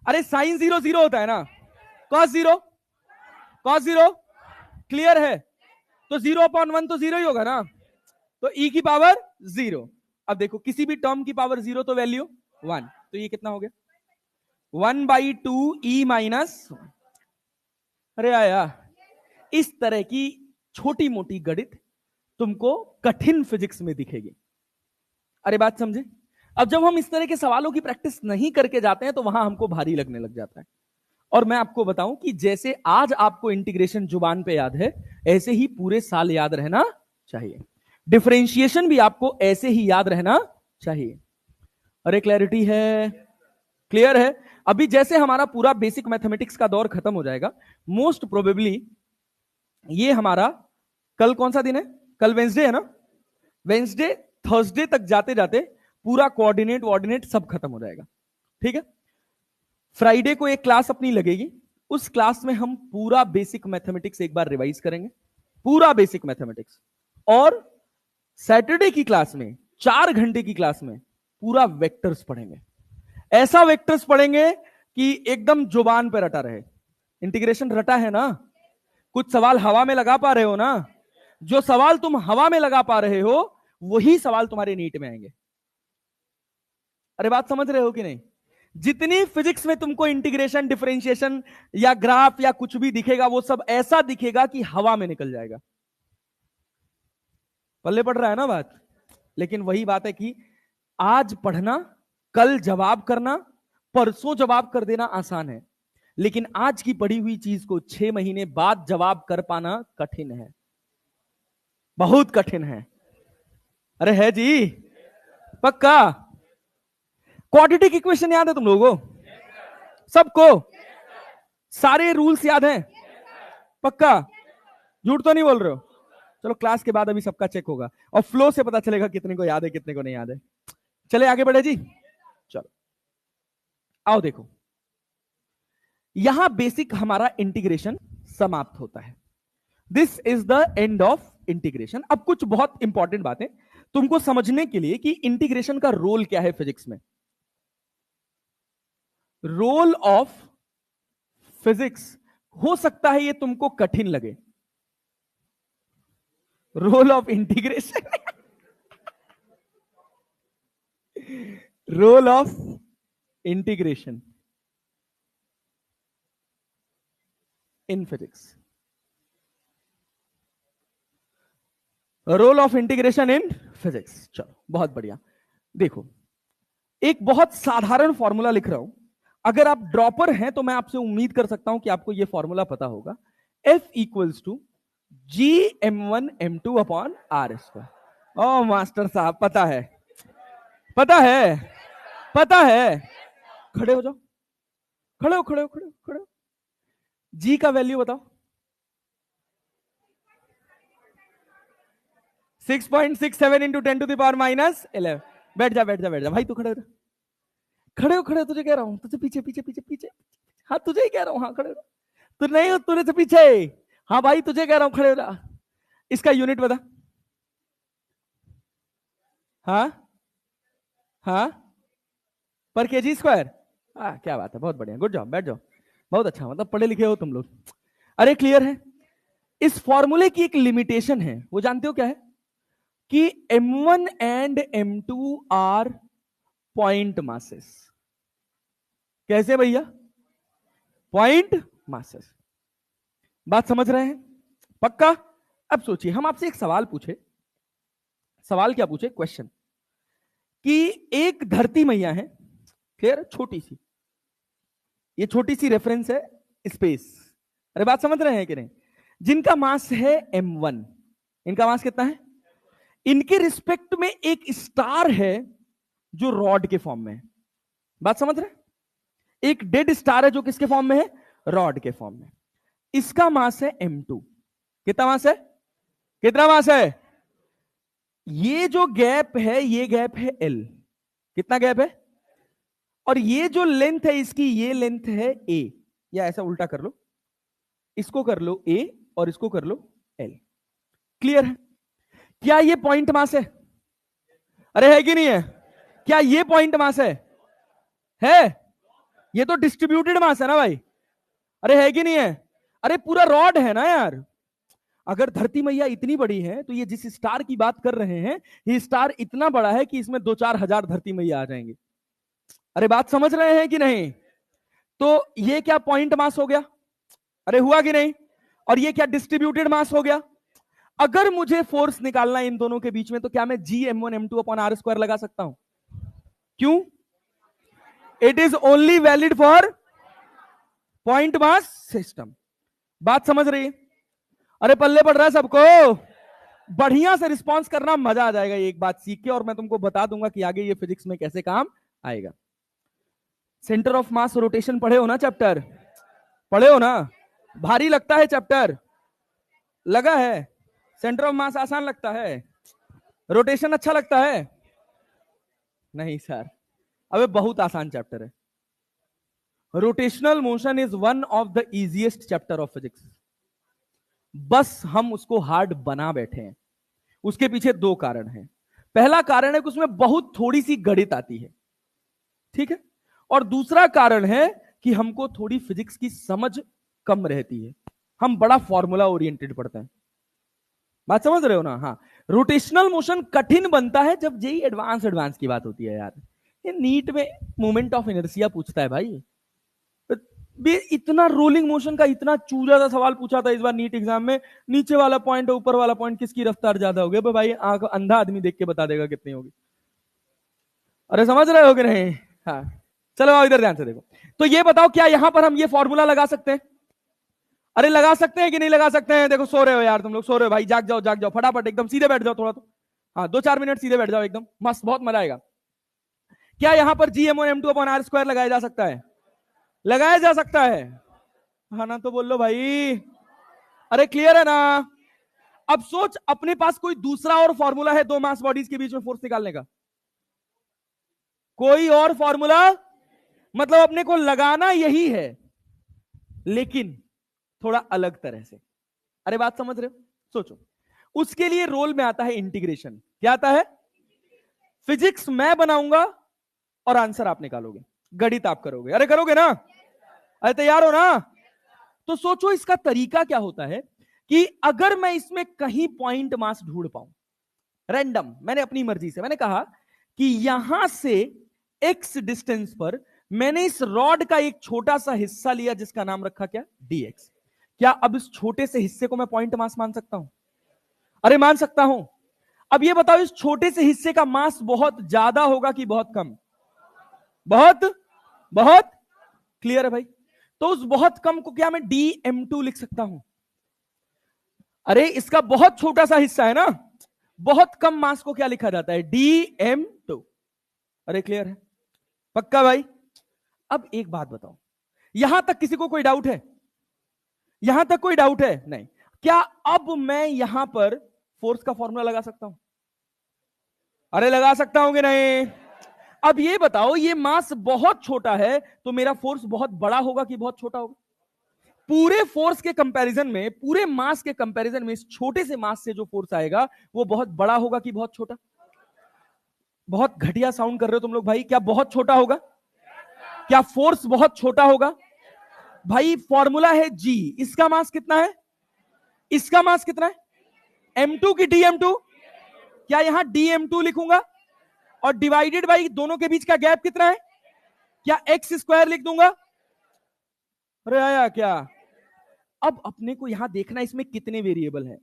Speaker 1: अरे साइन 0 0 होता है ना, cos 0, cos 0 क्लियर है, तो 0/1 तो 0 ही होगा ना, तो e की पावर 0। अब देखो किसी भी टर्म की पावर 0 तो वैल्यू 1, तो ये कितना हो गया? 1/2 e माइनस, अरे आया, इस तरह की छोटी मोटी गणित तुमको कठिन फिजिक्स में दिखेगी। अरे बात समझे? अब जब हम इस तरह के सवालों की प्रैक्टिस नहीं करके जाते हैं तो वहां हमको भारी लगने लग जाता है। और मैं आपको बताऊं कि जैसे आज आपको इंटीग्रेशन जुबान पे याद है, ऐसे ही पूरे साल याद रहना चाहिए, डिफरेंशिएशन भी आपको ऐसे ही याद रहना चाहिए। अरे क्लैरिटी है? क्लियर है? अभी जैसे हमारा पूरा बेसिक मैथमेटिक्स का दौर खत्म हो जाएगा, मोस्ट प्रोबेबली ये हमारा कल कौन सा दिन है? कल वेंसडे है ना, वेंसडे थर्सडे तक जाते जाते पूरा कोऑर्डिनेट वॉर्डिनेट सब खत्म हो जाएगा, ठीक है? फ्राइडे को एक क्लास अपनी लगेगी, उस क्लास में हम पूरा बेसिक मैथमेटिक्स एक बार रिवाइज करेंगे, पूरा बेसिक मैथमेटिक्स। और सैटरडे की क्लास में 4 घंटे की क्लास में पूरा वेक्टर्स पढ़ेंगे, ऐसा वेक्टर्स पढ़ेंगे कि एकदम जुबान पे रटा रहे। इंटीग्रेशन रटा है ना, कुछ सवाल हवा में लगा पा रहे हो ना, जो सवाल तुम हवा में लगा पा रहे हो वही सवाल तुम्हारे नीट में आएंगे। अरे बात समझ रहे हो कि नहीं? जितनी फिजिक्स में तुमको इंटीग्रेशन, डिफरेंशिएशन या ग्राफ या कुछ भी दिखेगा, वो सब ऐसा दिखेगा कि हवा में निकल जाएगा। पल्ले पड़ रहा है ना बात? लेकिन वही बात है कि आज पढ़ना, कल जवाब करना, परसों जवाब कर देना आसान है, लेकिन आज की पढ़ी हुई चीज को 6 महीने बाद जवाब कर पाना कठिन है, बहुत कठिन है। अरे है जी, पक्का? क्वाड्रेटिक इक्वेशन याद है तुम लोगों को? सबको सारे रूल्स याद हैं? पक्का? झूठ तो नहीं बोल रहे हो? चलो क्लास के बाद अभी सबका चेक होगा और फ्लो से पता चलेगा कितने को याद है कितने को नहीं याद है। चले आगे बढ़े जी। चलो आओ देखो, यहां बेसिक हमारा इंटीग्रेशन समाप्त होता है। This is the end of integration. अब कुछ बहुत इंपॉर्टेंट बातें तुमको समझने के लिए कि इंटीग्रेशन का रोल क्या है फिजिक्स में। रोल ऑफ फिजिक्स, हो सकता है ये तुमको कठिन लगे। Role of integration role of integration in physics, role of integration in physics. चलो बहुत बढ़िया। देखो एक बहुत साधारण फॉर्मूला लिख रहा हूं, अगर आप ड्रॉपर हैं तो मैं आपसे उम्मीद कर सकता हूं कि आपको यह फॉर्मूला पता होगा। F equals to G m1m2 upon R square. ओ मास्टर साहब पता है, पता है, पता है। खड़े हो जाओ, खड़े हो, खड़े हो, खड़े हो, खड़े हो। जी का वैल्यू बताओ। 6.67 into 10 to the power minus 11। बैठ जा, बैठ जा, बैठ जा भाई, तू खड़े हो, खड़े हो, खड़े हो। तुझे कह रहा हूं, तुझे पीछे पीछे पीछे पीछे। हाँ तुझे ही कह रहा हूं, हाँ खड़े हो। तू नहीं हो, तुझे से पीछे। हाँ भाई तुझे कह रहा हूं, खड़े हो जा। इसका यूनिट बता। हाँ हाँ, पर केजी स्क्वायर। हाँ क्या बात है, बहुत बढ़िया, गुड जॉब, बैठ जाओ। बहुत अच्छा, मतलब पढ़े लिखे हो तुम लोग। अरे क्लियर है। इस फॉर्मूले की एक लिमिटेशन है, वो जानते हो क्या है? कि m1 and m2 are point masses. कैसे भैया? Point masses. बात समझ रहे हैं? पक्का? अब सोचिए, हम आपसे एक सवाल पूछे। सवाल क्या पूछे? क्वेश्चन कि एक धरती मैया है, क्लियर, छोटी सी, ये छोटी सी रेफरेंस है स्पेस। अरे बात समझ रहे हैं कि नहीं? जिनका मास है m1। इनका मास कितना है? इनके रिस्पेक्ट में एक स्टार है जो रॉड के फॉर्म में है। बात समझ रहे हैं? एक डेड स्टार है जो किसके फॉर्म में है? रॉड के फॉर्म में। इसका मास है m2। कितना मास है? कितना मास है? ये जो गैप है, ये गैप है l। कितना गैप है? और ये जो लेंथ है इसकी, ये लेंथ है a। या ऐसा उल्टा कर लो, इसको कर लो a और इसको कर लो l। क्लियर है? क्या ये पॉइंट मास है? अरे है कि नहीं है? क्या ये पॉइंट मास है? ये तो डिस्ट्रीब्यूटेड मास है ना भाई। अरे है कि नहीं है? अरे पूरा रॉड है ना यार। अगर धरती मैया इतनी बड़ी है तो ये जिस स्टार की बात कर रहे हैं, ये स्टार इतना बड़ा है कि इसमें 2-4 हजार धरती मैया आ जाएंगे। अरे बात समझ रहे हैं कि नहीं? तो ये क्या पॉइंट मास हो गया? अरे हुआ कि नहीं? और ये क्या डिस्ट्रीब्यूटेड मास हो गया? अगर मुझे फोर्स निकालना है इन दोनों के बीच में, तो क्या मैं जी m1m2 अपॉन आर स्क्वायर लगा सकता हूं? क्यों? It is only valid for point mass system. बात समझ रही है? अरे पल्ले पड़ रहा है सबको? बढ़िया से रिस्पॉन्स करना, मजा आ जाएगा एक बात सीख के, और मैं तुमको बता दूंगा कि आगे ये फिजिक्स में कैसे काम आएगा। सेंटर ऑफ मास रोटेशन पढ़े हो ना चैप्टर? पढ़े हो ना? भारी लगता है चैप्टर? लगा है? सेंटर ऑफ मास आसान लगता है? रोटेशन अच्छा लगता है? नहीं सर, अबे बहुत आसान चैप्टर है। Rotational motion is one of the easiest chapter of physics. बस हम उसको हार्ड बना बैठे हैं। उसके पीछे दो कारण हैं। पहला कारण है कि उसमें बहुत थोड़ी सी गणित आती है, ठीक है, और दूसरा कारण है कि हमको थोड़ी फिजिक्स की समझ कम रहती है। हम बड़ा फॉर्मूला ओरिएंटेड पढ़ते हैं। बात समझ रहे हो ना? हाँ, रोटेशनल मोशन कठिन बनता है जब जेई एडवांस की बात होती है यार। ये नीट में मोमेंट ऑफ इनर्शिया पूछता है भाई। इतना रोलिंग मोशन का इतना चूजा सा सवाल पूछा था इस बार नीट एग्जाम में, नीचे वाला पॉइंट ऊपर वाला पॉइंट किसकी रफ्तार ज्यादा होगी? भाई आंख अंधा आदमी देख के बता देगा कितनी होगी। अरे समझ रहे हो कि नहीं? हाँ चलो आओ इधर ध्यान से देखो। तो ये बताओ, क्या यहां पर हम ये फॉर्मूला लगा सकते हैं? अरे लगा सकते हैं कि नहीं लगा सकते हैं? देखो सो रहे हो यार तुम लोग, सो रहे हो भाई, जाग जाओ, जाग जाओ फटाफट, एकदम सीधे बैठ जाओ थोड़ा तो। हाँ 2-4 मिनट सीधे बैठ जाओ, एकदम मस्त, बहुत मजा आएगा। क्या यहां पर जी m1m2 अपॉन आर स्क्वायर लगाया जा सकता है? लगाया जा सकता है? हाँ ना तो बोल लो भाई। अरे क्लियर है ना? अब सोच, अपने पास कोई दूसरा और फॉर्मूला है दो मास बॉडीज के बीच में फोर्स निकालने का? कोई और फॉर्मूला? मतलब अपने को लगाना यही है, लेकिन थोड़ा अलग तरह से। अरे बात समझ रहे हो? सोचो, उसके लिए रोल में आता है इंटीग्रेशन। क्या आता है? फिजिक्स मैं बनाऊंगा और आंसर आप निकालोगे, गणित आप करोगे। अरे करोगे ना? अरे तैयार हो ना? तो सोचो इसका तरीका क्या होता है कि अगर मैं इसमें कहीं पॉइंट मास ढूंढ पाऊं रैंडम, मैंने अपनी मर्जी से, मैंने कहा कि यहां से x डिस्टेंस पर मैंने इस रॉड का एक छोटा सा हिस्सा लिया जिसका नाम रखा क्या? dx। क्या अब इस छोटे से हिस्से को मैं पॉइंट मास मान सकता हूं? अरे मान सकता हूं। अब ये बताओ, इस छोटे से हिस्से का मास बहुत ज्यादा होगा कि बहुत कम? बहुत बहुत। क्लियर है भाई? तो उस बहुत कम को क्या मैं dm2 लिख सकता हूं? अरे इसका बहुत छोटा सा हिस्सा है ना, बहुत कम मास को क्या लिखा जाता है? dm2। अरे क्लियर है? पक्का भाई? अब एक बात बताओ, यहां तक किसी को कोई डाउट है? यहां तक कोई डाउट है? नहीं। क्या अब मैं यहां पर फोर्स का फॉर्मूला लगा सकता हूं? अरे लगा सकता हूं कि नहीं? अब ये बताओ, ये मास बहुत छोटा है तो मेरा फोर्स बहुत बड़ा होगा कि बहुत छोटा होगा? पूरे फोर्स के कंपैरिजन में, पूरे मास के कंपैरिजन में इस छोटे से मास से जो फोर्स आएगा वो बहुत बड़ा होगा कि बहुत छोटा? बहुत घटिया साउंड कर रहे हो तुम लोग भाई। क्या बहुत छोटा होगा? क्या फोर्स बहुत छोटा होगा? भाई फॉर्मूला है जी, इसका मास कितना है? इसका मास कितना है? m2 की dm2? क्या यहां dm2 लिखूंगा और डिवाइडेड बाई दोनों के बीच का गैप कितना है? क्या एक्स स्क्वायर लिख दूंगा? अरे आया क्या? अब अपने को यहां देखना इसमें कितने वेरिएबल हैं।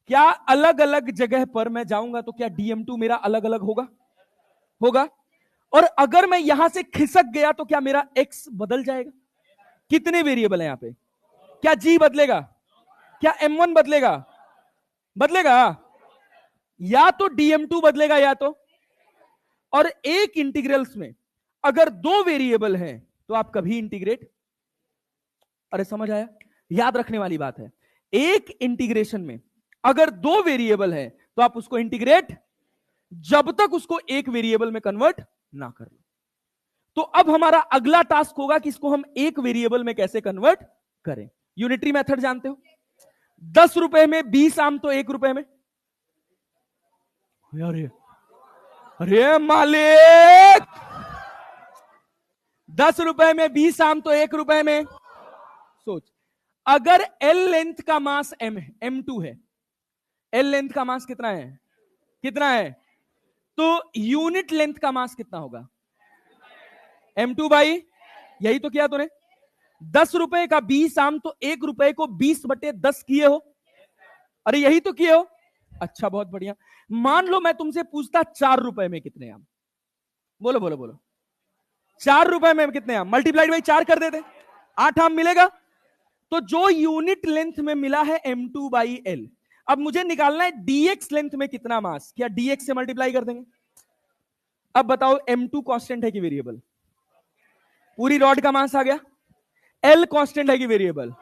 Speaker 1: क्या अलग अलग जगह पर मैं जाऊंगा तो क्या dm2 मेरा अलग अलग होगा? होगा। और अगर मैं यहां से खिसक गया तो क्या मेरा x बदल जाएगा? कितने वेरिएबल है यहां पे? क्या g बदलेगा? क्या m1 बदलेगा? बदलेगा। या तो dm2 बदलेगा या तो, और एक इंटीग्रल्स में अगर दो वेरिएबल हैं तो आप कभी इंटीग्रेट। अरे समझ आया? याद रखने वाली बात है, एक इंटीग्रेशन में अगर दो वेरिएबल है तो आप उसको इंटीग्रेट जब तक उसको एक वेरिएबल में कन्वर्ट ना कर लो। तो अब हमारा अगला टास्क होगा कि इसको हम एक वेरिएबल में कैसे कन्वर्ट करें। यूनिटरी मेथड जानते हो? 10 रुपए में 20 आम तो 1 रुपए में। अरे अरे मालिक, 10 रुपए में 20 आम तो 1 रुपए में। सोच, अगर L लेंथ का मास m है, m2 है, L लेंथ का मास कितना है? कितना है? तो यूनिट लेंथ का मास कितना होगा? m2 भाई, यही तो किया तूने। 10 रुपए का 20 आम तो 1 रुपए को 20/10 किए हो। अरे यही तो किए हो। अच्छा बहुत बढ़िया। मान लो मैं तुमसे पूछता 4 रुपए में कितने आम? बोलो बोलो बोलो। 4 रुपए में कितने आम? मल्टीप्लाइड बाई 4 कर देते, 8 आम मिलेगा। तो जो यूनिट लेंथ में मिला है m2 बाई एल, अब मुझे निकालना है dx लेंथ में कितना मास। क्या dx से मल्टीप्लाई कर देंगे? अब बताओ m2 कांस्टेंट है कि वेरिएबल? पूरी रॉड का मास आ गया। l कांस्टेंट है कि वेरिएबल?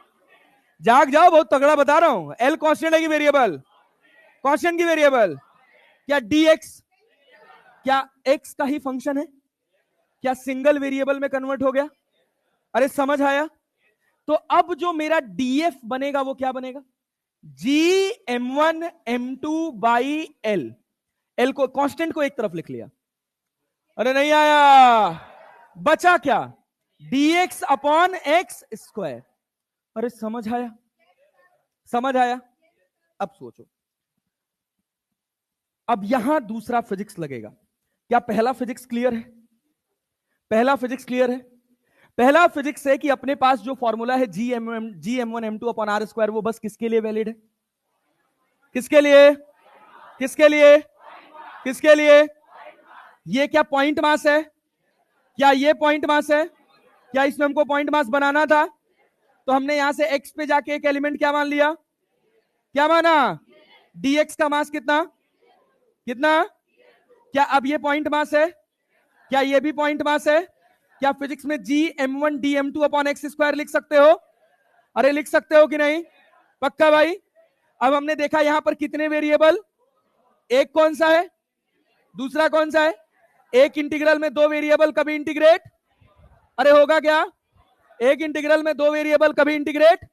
Speaker 1: जाग जाओ, बहुत तगड़ा बता रहा हूं। l कांस्टेंट है कि वेरिएबल? कांस्टेंट की वेरिएबल। क्या dx, क्या x का ही फंक्शन है? क्या सिंगल वेरिएबल में कन्वर्ट हो गया? अरे समझ आया? तो अब जो मेरा df बनेगा वो क्या बनेगा? जी m1 m2 by L. L को, कांस्टेंट को एक तरफ लिख लिया। अरे नहीं आया? बचा क्या? dx upon x square. अरे समझ आया? समझ आया? अब सोचो, अब यहां दूसरा फिजिक्स लगेगा। क्या पहला फिजिक्स क्लियर है? पहला फिजिक्स क्लियर है? पहला फिजिक्स है कि अपने पास जो फॉर्मूला है जी m1 m2 upon R square, वो बस किसके लिए वैलिड है? किसके लिए? किसके लिए? किसके लिए? ये क्या पॉइंट मास है? क्या ये पॉइंट मास है? क्या इसमें हमको पॉइंट मास बनाना था? तो हमने यहां से x पे जाके एक एलिमेंट क्या मान लिया? क्या माना? dx का मास कितना? कितना? क्या अब ये पॉइंट मास है? क्या ये भी पॉइंट मास है? क्या फिजिक्स में जी m1 dm2 upon x square लिख सकते हो? अरे लिख सकते हो कि नहीं? पक्का भाई? अब हमने देखा यहां पर कितने वेरिएबल, एक कौन सा है, दूसरा कौन सा है, एक इंटीग्रल में दो वेरिएबल कभी इंटीग्रेट, अरे होगा क्या, एक इंटीग्रल में दो वेरिएबल कभी इंटीग्रेट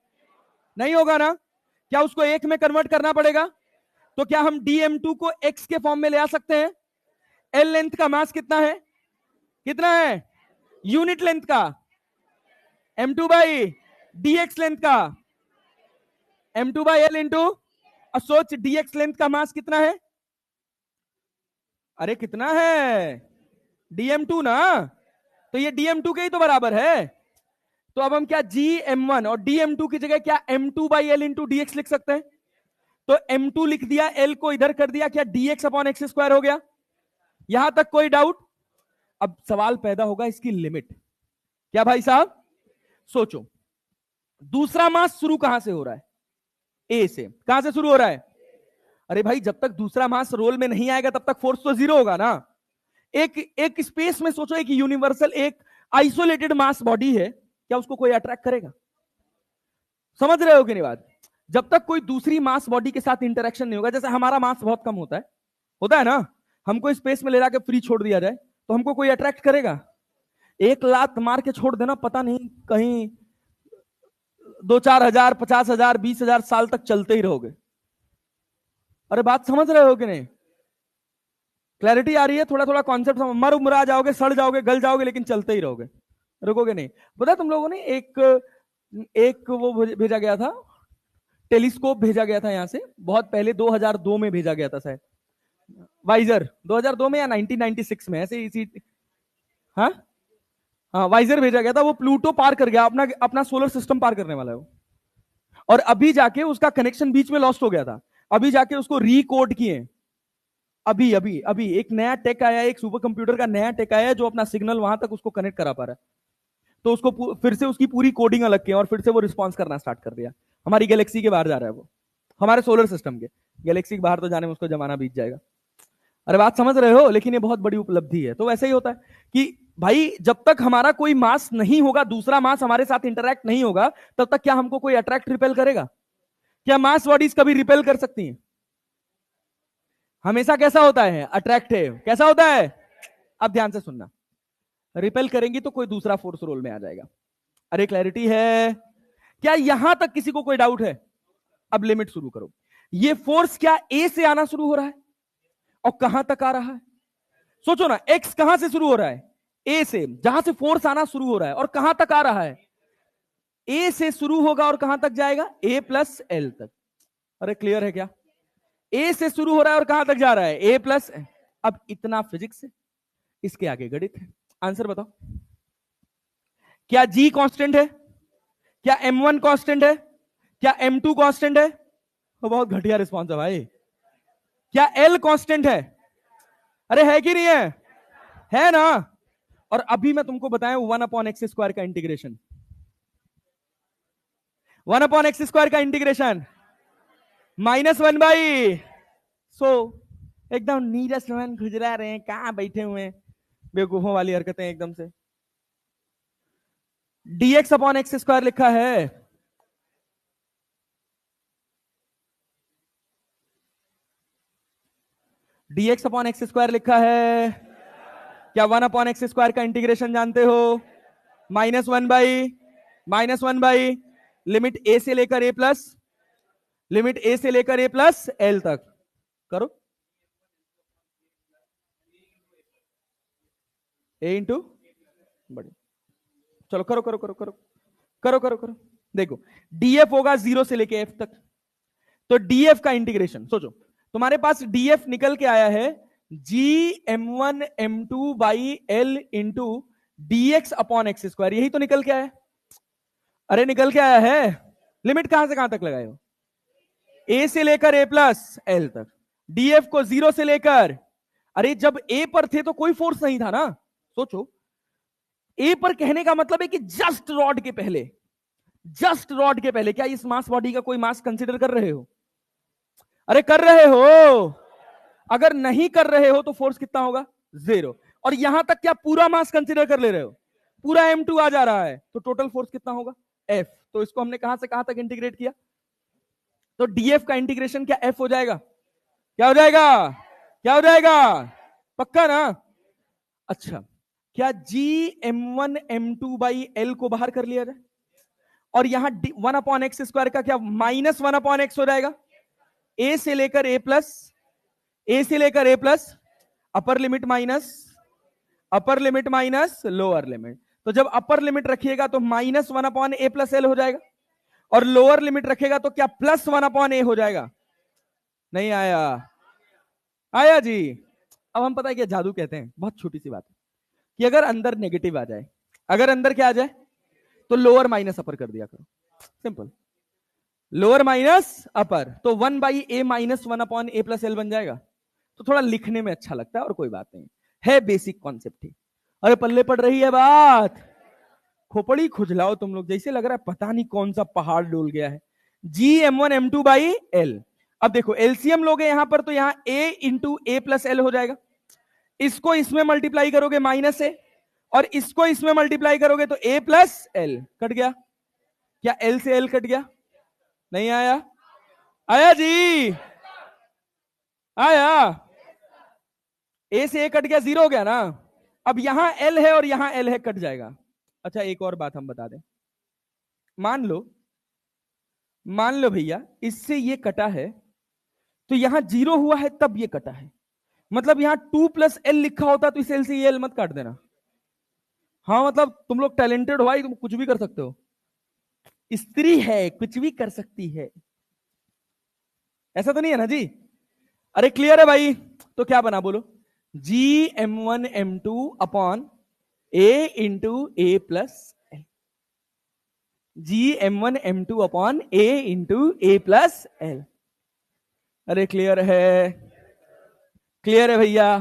Speaker 1: नहीं होगा ना, क्या उसको एक में कन्वर्ट करना पड़ेगा। तो क्या हम dm2 को x के फॉर्म में ले आ सकते हैं। l लेंथ का मास कितना है, कितना है, यूनिट लेंथ का, m2 बाई dx लेंथ का, m2 बाई l इंटू, सोच dx लेंथ का मास कितना है, अरे कितना है, dm2 ना, तो ये dm2 के ही तो बराबर है। तो अब हम क्या gm1 और dm2 की जगह क्या m2 by l into dx लिख सकते हैं। तो m2 लिख दिया, l को इधर कर दिया, क्या dx अपॉन एक्स स्क्वायर हो गया। यहां तक कोई डाउट। अब सवाल पैदा होगा इसकी लिमिट, क्या भाई साहब, सोचो दूसरा मास शुरू कहां से हो रहा है, ए से, कहां से शुरू हो रहा है, अरे भाई जब तक दूसरा मास रोल में नहीं आएगा तब तक फोर्स तो जीरो होगा ना। एक स्पेस में सोचो, एक यूनिवर्सल, एक आइसोलेटेड मास बॉडी है, क्या उसको कोई अट्रैक्ट करेगा, समझ रहे हो कि नहीं बात। जब तक कोई दूसरी मास बॉडी के साथ इंटरेक्शन नहीं होगा, जैसे हमारा मास बहुत कम होता है ना, हमको स्पेस में ले जाकर फ्री छोड़ दिया जाए तो हमको कोई अट्रैक्ट करेगा, एक लात मार के छोड़ देना, पता नहीं कहीं 2-4 हजार 50,000 20,000 साल तक चलते ही रहोगे। अरे बात समझ रहे हो कि नहीं, क्लैरिटी आ रही है, थोड़ा थोड़ा कॉन्सेप्ट, मर उमरा जाओगे, सड़ जाओगे, गल जाओगे, लेकिन चलते ही रहोगे, रुकोगे नहीं। पता तुम लोगों ने एक वो भेजा गया था, टेलीस्कोप भेजा गया था यहां से, बहुत पहले 2002 में भेजा गया था शायद, वाइजर 2002 में या 1996 में ऐसे इसी, हाँ हाँ वाइजर भेजा गया था, वो प्लूटो पार कर गया, अपना अपना सोलर सिस्टम पार करने वाला है वो, और अभी जाके उसका कनेक्शन बीच में लॉस्ट हो गया था, अभी जाके उसको रिकोड किए, अभी अभी अभी एक नया टेक आया है, एक सुपर कंप्यूटर का नया टेक आया है जो अपना सिग्नल वहां तक उसको कनेक्ट करा पा रहा है, तो उसको फिर से उसकी पूरी कोडिंग अलग की और फिर से वो रिस्पॉन्स करना स्टार्ट कर दिया, हमारी गैलेक्सी के बाहर जा रहा है वो, हमारे सोलर सिस्टम के, गैलेक्सी के बाहर तो जाने में उसको जमाना बीत जाएगा। अरे बात समझ रहे हो, लेकिन ये बहुत बड़ी उपलब्धि है। तो वैसे ही होता है कि भाई जब तक हमारा कोई मास नहीं होगा, दूसरा मास हमारे साथ इंटरैक्ट नहीं होगा, तब तक क्या हमको कोई अट्रैक्ट रिपेल करेगा, क्या मास बॉडीज कभी रिपेल कर सकती हैं, हमेशा कैसा होता है, अट्रैक्टिव, कैसा होता है। अब ध्यान से सुनना, रिपेल करेंगी तो कोई दूसरा फोर्स रोल में आ जाएगा। अरे क्लैरिटी है, क्या यहां तक किसी को कोई डाउट है। अब लिमिट शुरू करो, ये फोर्स क्या ए से आना शुरू हो रहा है और कहां तक आ रहा है, सोचो ना, एक्स कहां से शुरू हो रहा है, ए से, जहां से फोर्स आना शुरू हो रहा है, और कहां तक आ रहा है, ए से शुरू होगा और कहां तक जाएगा, ए प्लस एल तक। अरे क्लियर है क्या, ए से शुरू हो रहा है और कहां तक जा रहा है, ए प्लस। अब इतना फिजिक्स है, इसके आगे गणित है, आंसर बताओ, क्या जी कांस्टेंट है, क्या m1 कांस्टेंट है, क्या m2 कांस्टेंट है, तो बहुत घटिया रिस्पॉन्स है भाई, क्या l कांस्टेंट है, अरे है कि नहीं है ना। और अभी मैं तुमको बताया 1/x² का इंटीग्रेशन, 1/x² का इंटीग्रेशन -1/, सो एकदम नीरस मन गुजरा रहे हैं, कहां बैठे हुए हैं, बेवकूफों वाली हरकतें एकदम से। dx/x² लिखा है, dx/x² लिखा है, क्या 1/x² का इंटीग्रेशन जानते हो, -1/, लिमिट ए से लेकर ए प्लस, लिमिट ए से लेकर ए प्लस एल तक करो, ए इंटू बड़ी, चलो करो करो करो करो करो करो करो, देखो डीएफ होगा 0 से लेके एफ तक, तो डीएफ का इंटीग्रेशन सोचो, तुम्हारे पास डीएफ निकल के आया है gm1m2/l इंटू dx/x², यही तो निकल के आया, अरे निकल के आया है। लिमिट कहां से कहां तक लगाए हो, ए से लेकर ए प्लस एल तक, डीएफ को 0 से लेकर, अरे जब ए पर थे तो कोई फोर्स नहीं था ना, सोचो ए पर कहने का मतलब है कि जस्ट रॉड के पहले, जस्ट रॉड के पहले क्या इस मास बॉडी का कोई मास कंसीडर कर रहे हो, अरे कर रहे हो, अगर नहीं कर रहे हो तो फोर्स कितना होगा, 0, और यहां तक क्या पूरा मास कंसीडर कर ले रहे हो, पूरा m2 आ जा रहा है, तो टोटल फोर्स कितना होगा, F। तो इसको हमने कहां से कहां तक इंटीग्रेट किया, तो डीएफ का इंटीग्रेशन क्या एफ हो जाएगा? क्या हो जाएगा? क्या हो जाएगा? पक्का ना? अच्छा, क्या जी m1 m2/l को बाहर कर लिया जाए और यहां 1/x² का क्या -1/x हो जाएगा? ए से लेकर ए प्लस, ए से लेकर A plus, upper limit minus, upper limit minus lower limit. तो जब अपर लिमिट रखिएगा तो -1/a+l हो जाएगा और लोअर लिमिट रखेगा तो क्या +1/a हो जाएगा? नहीं आया? आया जी। अब हम पता है क्या जादू कहते हैं, बहुत छोटी सी बात है कि अगर अंदर नेगेटिव आ जाए, अगर अंदर क्या आ जाए तो लोअर माइनस अपर कर दिया करो, सिंपल। लोअर माइनस अपर, तो 1/a -1/a+l बन जाएगा। तो थोड़ा लिखने में अच्छा लगता है और कोई बात नहीं है, बेसिक कॉन्सेप्ट ही। अरे पल्ले पड़ रही है बात, खोपड़ी खुजलाओ तुम लोग, जैसे लग रहा है पता नहीं कौन सा पहाड़ डूल गया है। GM1 M2/L। अब देखो एलसीएम लोगे यहां पर, तो यहां a × a+l हो जाएगा। इसको इसमें मल्टीप्लाई करोगे -a, और इसको इसमें मल्टीप्लाई करोगे तो a+l कट गया। क्या l से l कट गया? नहीं आया? आया जी? आया? a से a कट गया, 0 हो गया ना? अब यहां l है और यहां l है, कट जाएगा। अच्छा एक और बात हम बता दें, मान लो, मान लो भैया इससे ये कटा है तो यहां 0 हुआ है तब ये कटा है, मतलब यहां 2+l लिखा होता तो इस l से ये l मत काट देना। हाँ मतलब तुम लोग टैलेंटेड हो भाई, तुम कुछ भी कर सकते हो, स्त्री है कुछ भी कर सकती है, ऐसा तो नहीं है ना जी? अरे क्लियर है भाई? तो क्या बना बोलो, GM1 M2/a × a+l, GM1 M2/a × a+l। अरे क्लियर है? क्लियर है भैया?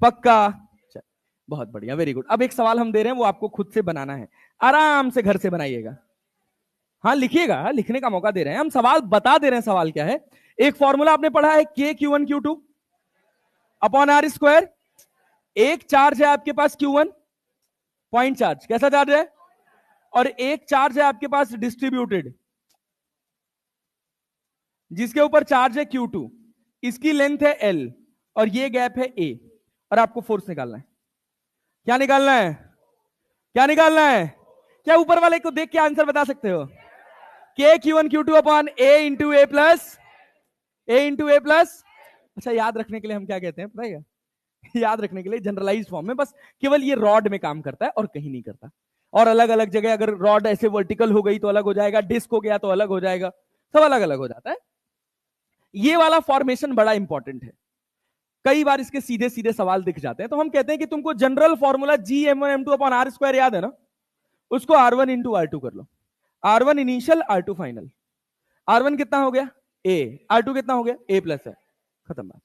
Speaker 1: पक्का? चल, बहुत बढ़िया, वेरी गुड। अब एक सवाल हम दे रहे हैं, वो आपको खुद से बनाना है, आराम से घर से बनाइएगा। हाँ लिखिएगा, लिखने का मौका दे रहे हैं हम, सवाल बता दे रहे हैं। सवाल क्या है? एक फॉर्मूला आपने पढ़ा है KQ1 Q2/R²। एक चार्ज है आपके पास Q1, पॉइंट चार्ज, कैसा चार्ज है? और एक चार्ज है आपके पास डिस्ट्रीब्यूटेड, जिसके ऊपर चार्ज है Q2, इसकी लेंथ है L और ये गैप है A, और आपको फोर्स निकालना है। क्या निकालना है? क्या निकालना है? क्या ऊपर वाले को देख के आंसर बता सकते हो? KQ1 Q2/A × A+, अच्छा याद रखने के लिए हम क्या कहते हैं पता है क्या? याद रखने के लिए जनरलाइज फॉर्म में, बस केवल ये रॉड में काम करता है और कहीं नहीं करता। और अलग अलग जगह अगर रॉड ऐसे वर्टिकल हो गई तो अलग हो जाएगा, डिस्क हो गया तो अलग हो जाएगा, सब अलग अलग हो जाता है। ये वाला फॉर्मेशन बड़ा इंपॉर्टेंट है, कई बार इसके सीधे सीधे सवाल दिख जाते हैं। तो हम कहते हैं कि तुमको जनरल फॉर्मूला GM1 M2/R² याद है ना, उसको R1 × R2 कर लो। R1 initial, R2 final. R1 कितना हो गया? A। R2 कितना हो गया? A+ है, खत्म बात।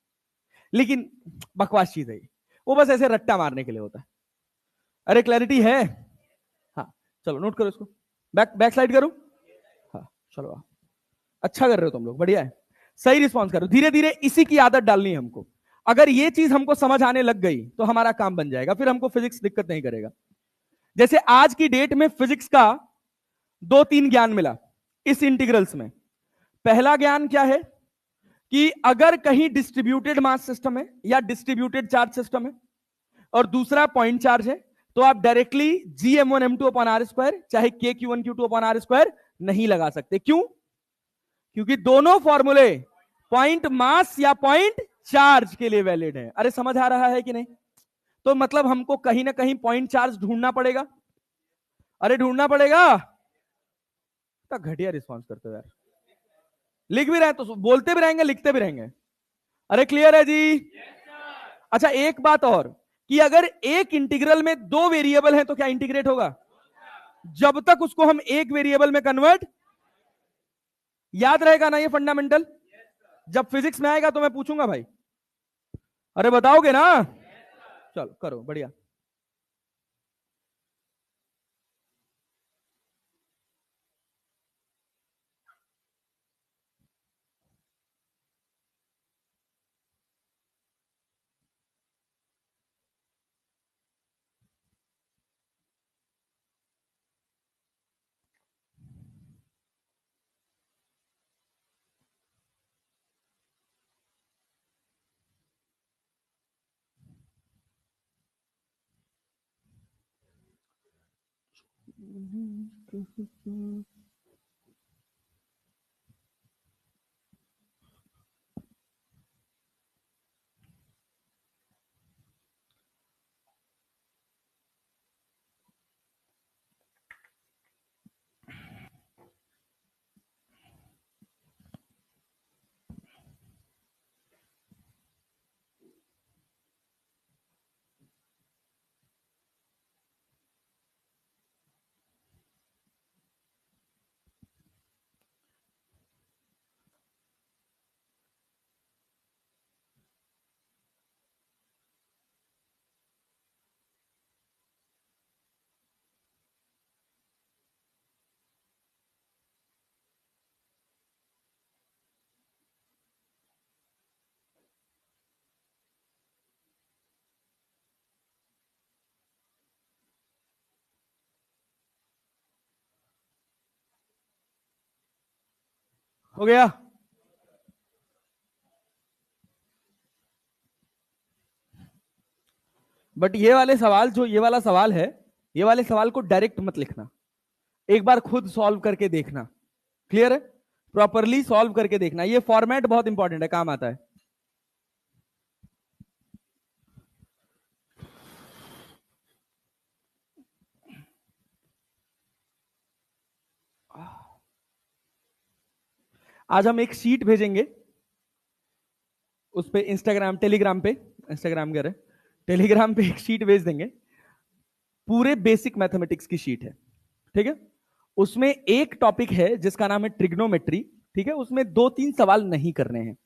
Speaker 1: लेकिन बकवास चीज है ये, वो बस ऐसे रट्टा मारने के लिए होता है। अरे क्लैरिटी है? हाँ चलो नोट करो इसको, बैक स्लाइड करो। हाँ चलो, अच्छा कर रहे हो तुम लोग, बढ़िया है, सही रिस्पॉन्स करो। धीरे धीरे इसी की आदत डालनी है हमको। अगर ये चीज हमको समझ आने लग गई तो हमारा काम बन जाएगा, फिर हमको फिजिक्स दिक्कत नहीं करेगा। जैसे आज की डेट में फिजिक्स का 2-3 ज्ञान मिला इस इंटीग्रल्स में। पहला ज्ञान क्या है कि अगर कहीं डिस्ट्रीब्यूटेड मास सिस्टम है या डिस्ट्रीब्यूटेड चार्ज सिस्टम है और दूसरा पॉइंट चार्ज है, तो आप डायरेक्टली GM1 M2/R² चाहे KQ1 Q2/R² नहीं लगा सकते। क्यों? क्योंकि दोनों फॉर्मूले पॉइंट मास या पॉइंट चार्ज के लिए वैलिड है। अरे समझ आ रहा है कि नहीं? तो मतलब हमको कहीं ना कहीं पॉइंट चार्ज ढूंढना पड़ेगा। अरे ढूंढना पड़ेगा। तो घटिया रिस्पॉन्स करते हो यार, लिख भी रहे तो बोलते भी रहेंगे लिखते भी रहेंगे। अरे क्लियर है जी? अच्छा एक बात और, कि अगर एक इंटीग्रल में 2 वेरिएबल हैं तो क्या इंटीग्रेट होगा? जब तक उसको हम एक वेरिएबल में कन्वर्ट, याद रहेगा ना ये फंडामेंटल? जब फिजिक्स में आएगा तो मैं पूछूंगा भाई, अरे बताओगे ना? चलो करो, बढ़िया। हो गया? बट ये वाले सवाल, जो ये वाला सवाल है, ये वाले सवाल को डायरेक्ट मत लिखना, एक बार खुद सॉल्व करके देखना। क्लियर है? प्रॉपरली सॉल्व करके देखना। ये फॉर्मेट बहुत इंपॉर्टेंट है, काम आता है। आज हम एक शीट भेजेंगे उस पे, इंस्टाग्राम टेलीग्राम पे, इंस्टाग्राम कह रहे, टेलीग्राम पे एक शीट भेज देंगे, पूरे बेसिक मैथमेटिक्स की शीट है। ठीक है? उसमें एक टॉपिक है जिसका नाम है ट्रिग्नोमेट्री। ठीक है? उसमें 2-3 सवाल नहीं करने हैं,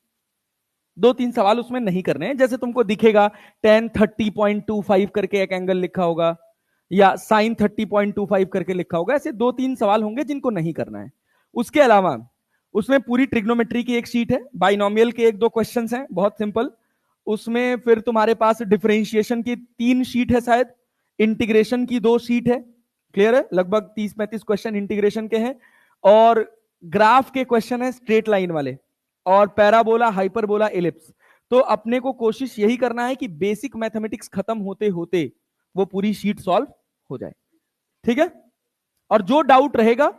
Speaker 1: 2-3 सवाल उसमें नहीं करने हैं। जैसे तुमको दिखेगा tan 30.25 करके एक एंगल लिखा होगा, या sin 30.25 करके लिखा होगा, ऐसे 2-3 सवाल होंगे जिनको नहीं करना है। उसके अलावा उसमें पूरी ट्रिग्नोमेट्री की एक शीट है, बाइनोमियल के 1-2 क्वेश्चंस हैं, बहुत सिंपल। उसमें फिर तुम्हारे पास डिफरेंशिएशन की 3 शीट है शायद, इंटीग्रेशन की 2 शीट है। क्लियर है? लगभग 30-35 क्वेश्चन इंटीग्रेशन के हैं, और ग्राफ के क्वेश्चन है स्ट्रेट लाइन वाले, और पैराबोला, हाइपरबोला, एलिप्स। तो अपने को कोशिश यही करना है कि बेसिक मैथमेटिक्स खत्म होते होते वो पूरी शीट सॉल्व हो जाए। ठीक है? और जो डाउट रहेगा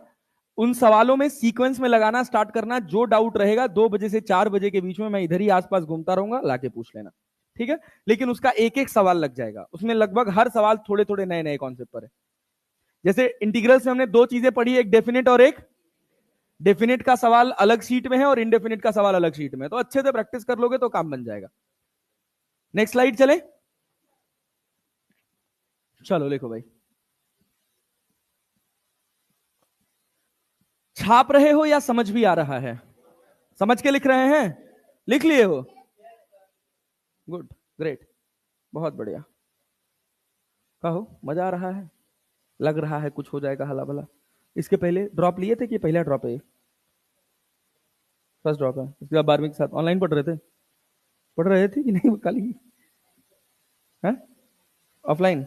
Speaker 1: उन सवालों में सीक्वेंस में लगाना स्टार्ट करना। जो डाउट रहेगा 2 बजे से 4 बजे के बीच में मैं इधर ही आसपास घूमता रहूंगा, लाके पूछ लेना। ठीक है? लेकिन उसका एक एक सवाल लग जाएगा, उसमें लगभग हर सवाल थोड़े थोड़े नए नए कॉन्सेप्ट पर है। जैसे इंटीग्रल्स में हमने 2 चीजें पढ़ी, एक डेफिनेट और एक, डेफिनेट का सवाल अलग शीट में है और इनडेफिनेट का सवाल अलग शीट में है, तो अच्छे से प्रैक्टिस कर लोगे तो काम बन जाएगा। नेक्स्ट स्लाइड चले, चलो लिखो भाई। छाप रहे हो या समझ भी आ रहा है? समझ के लिख रहे हैं? लिख लिए हो? गुड, ग्रेट, बहुत बढ़िया। कहो, मजा आ रहा है? लग रहा है कुछ हो जाएगा हला भला? इसके पहले ड्रॉप लिए थे कि पहला ड्रॉप है? फर्स्ट ड्रॉप है। इसके बाद 12वीं के साथ ऑनलाइन पढ़ रहे थे? पढ़ रहे थे कि नहीं कल ही? है ऑफलाइन?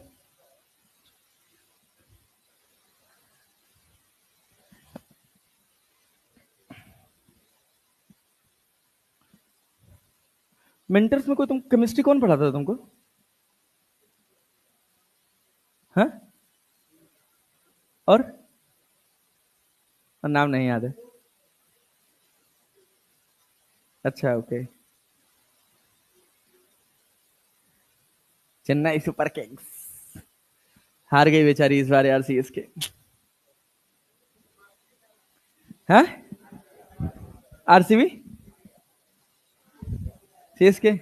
Speaker 1: मेंटर्स में कोई, तुम केमिस्ट्री कौन पढ़ाता था तुमको? है? और नाम नहीं याद है? अच्छा, ओके। चेन्नई सुपर किंग्स हार गई बेचारी इस बार यार, सीएसके। है? RCB, CSK.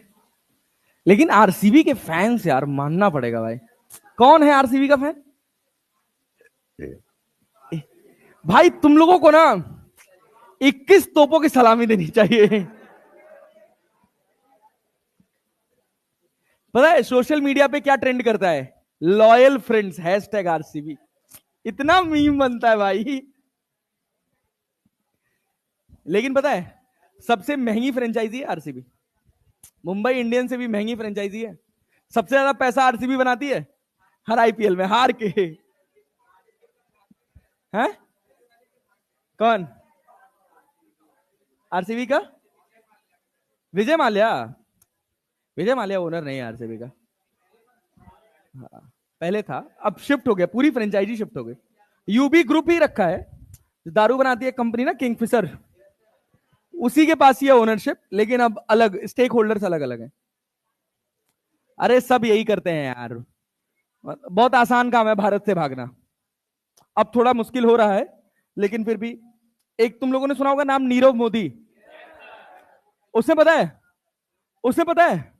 Speaker 1: लेकिन आरसीबी के फैंस यार, मानना पड़ेगा भाई। कौन है आरसीबी का फैन? भाई तुम लोगों को ना 21 तोपों की सलामी देनी चाहिए। पता है सोशल मीडिया पे क्या ट्रेंड करता है? Loyal friends hashtag RCB. इतना मीम बनता है भाई। लेकिन पता है सबसे महंगी फ्रेंचाइजी है आरसीबी, मुंबई इंडियंस से भी महंगी फ्रेंचाइजी है। सबसे ज्यादा पैसा आरसीबी बनाती है हर आईपीएल में, हार के। हैं? कौन? आरसीबी का विजय माल्या। विजय माल्या ओनर नहीं है आरसीबी का। हाँ, पहले था, अब शिफ्ट हो गया, पूरी फ्रेंचाइजी शिफ्ट हो गई। यूबी ग्रुप ही रखा है, दारू बनाती है कंपनी ना किंगफिशर, उसी के पास ही है ओनरशिप, लेकिन अब अलग स्टेक होल्डर्स अलग अलग हैं। अरे सब यही करते हैं यार, बहुत आसान काम है भारत से भागना। अब थोड़ा मुश्किल हो रहा है, लेकिन फिर भी। एक तुम लोगों ने सुना होगा नाम नीरव मोदी, उसे पता है, उसे पता है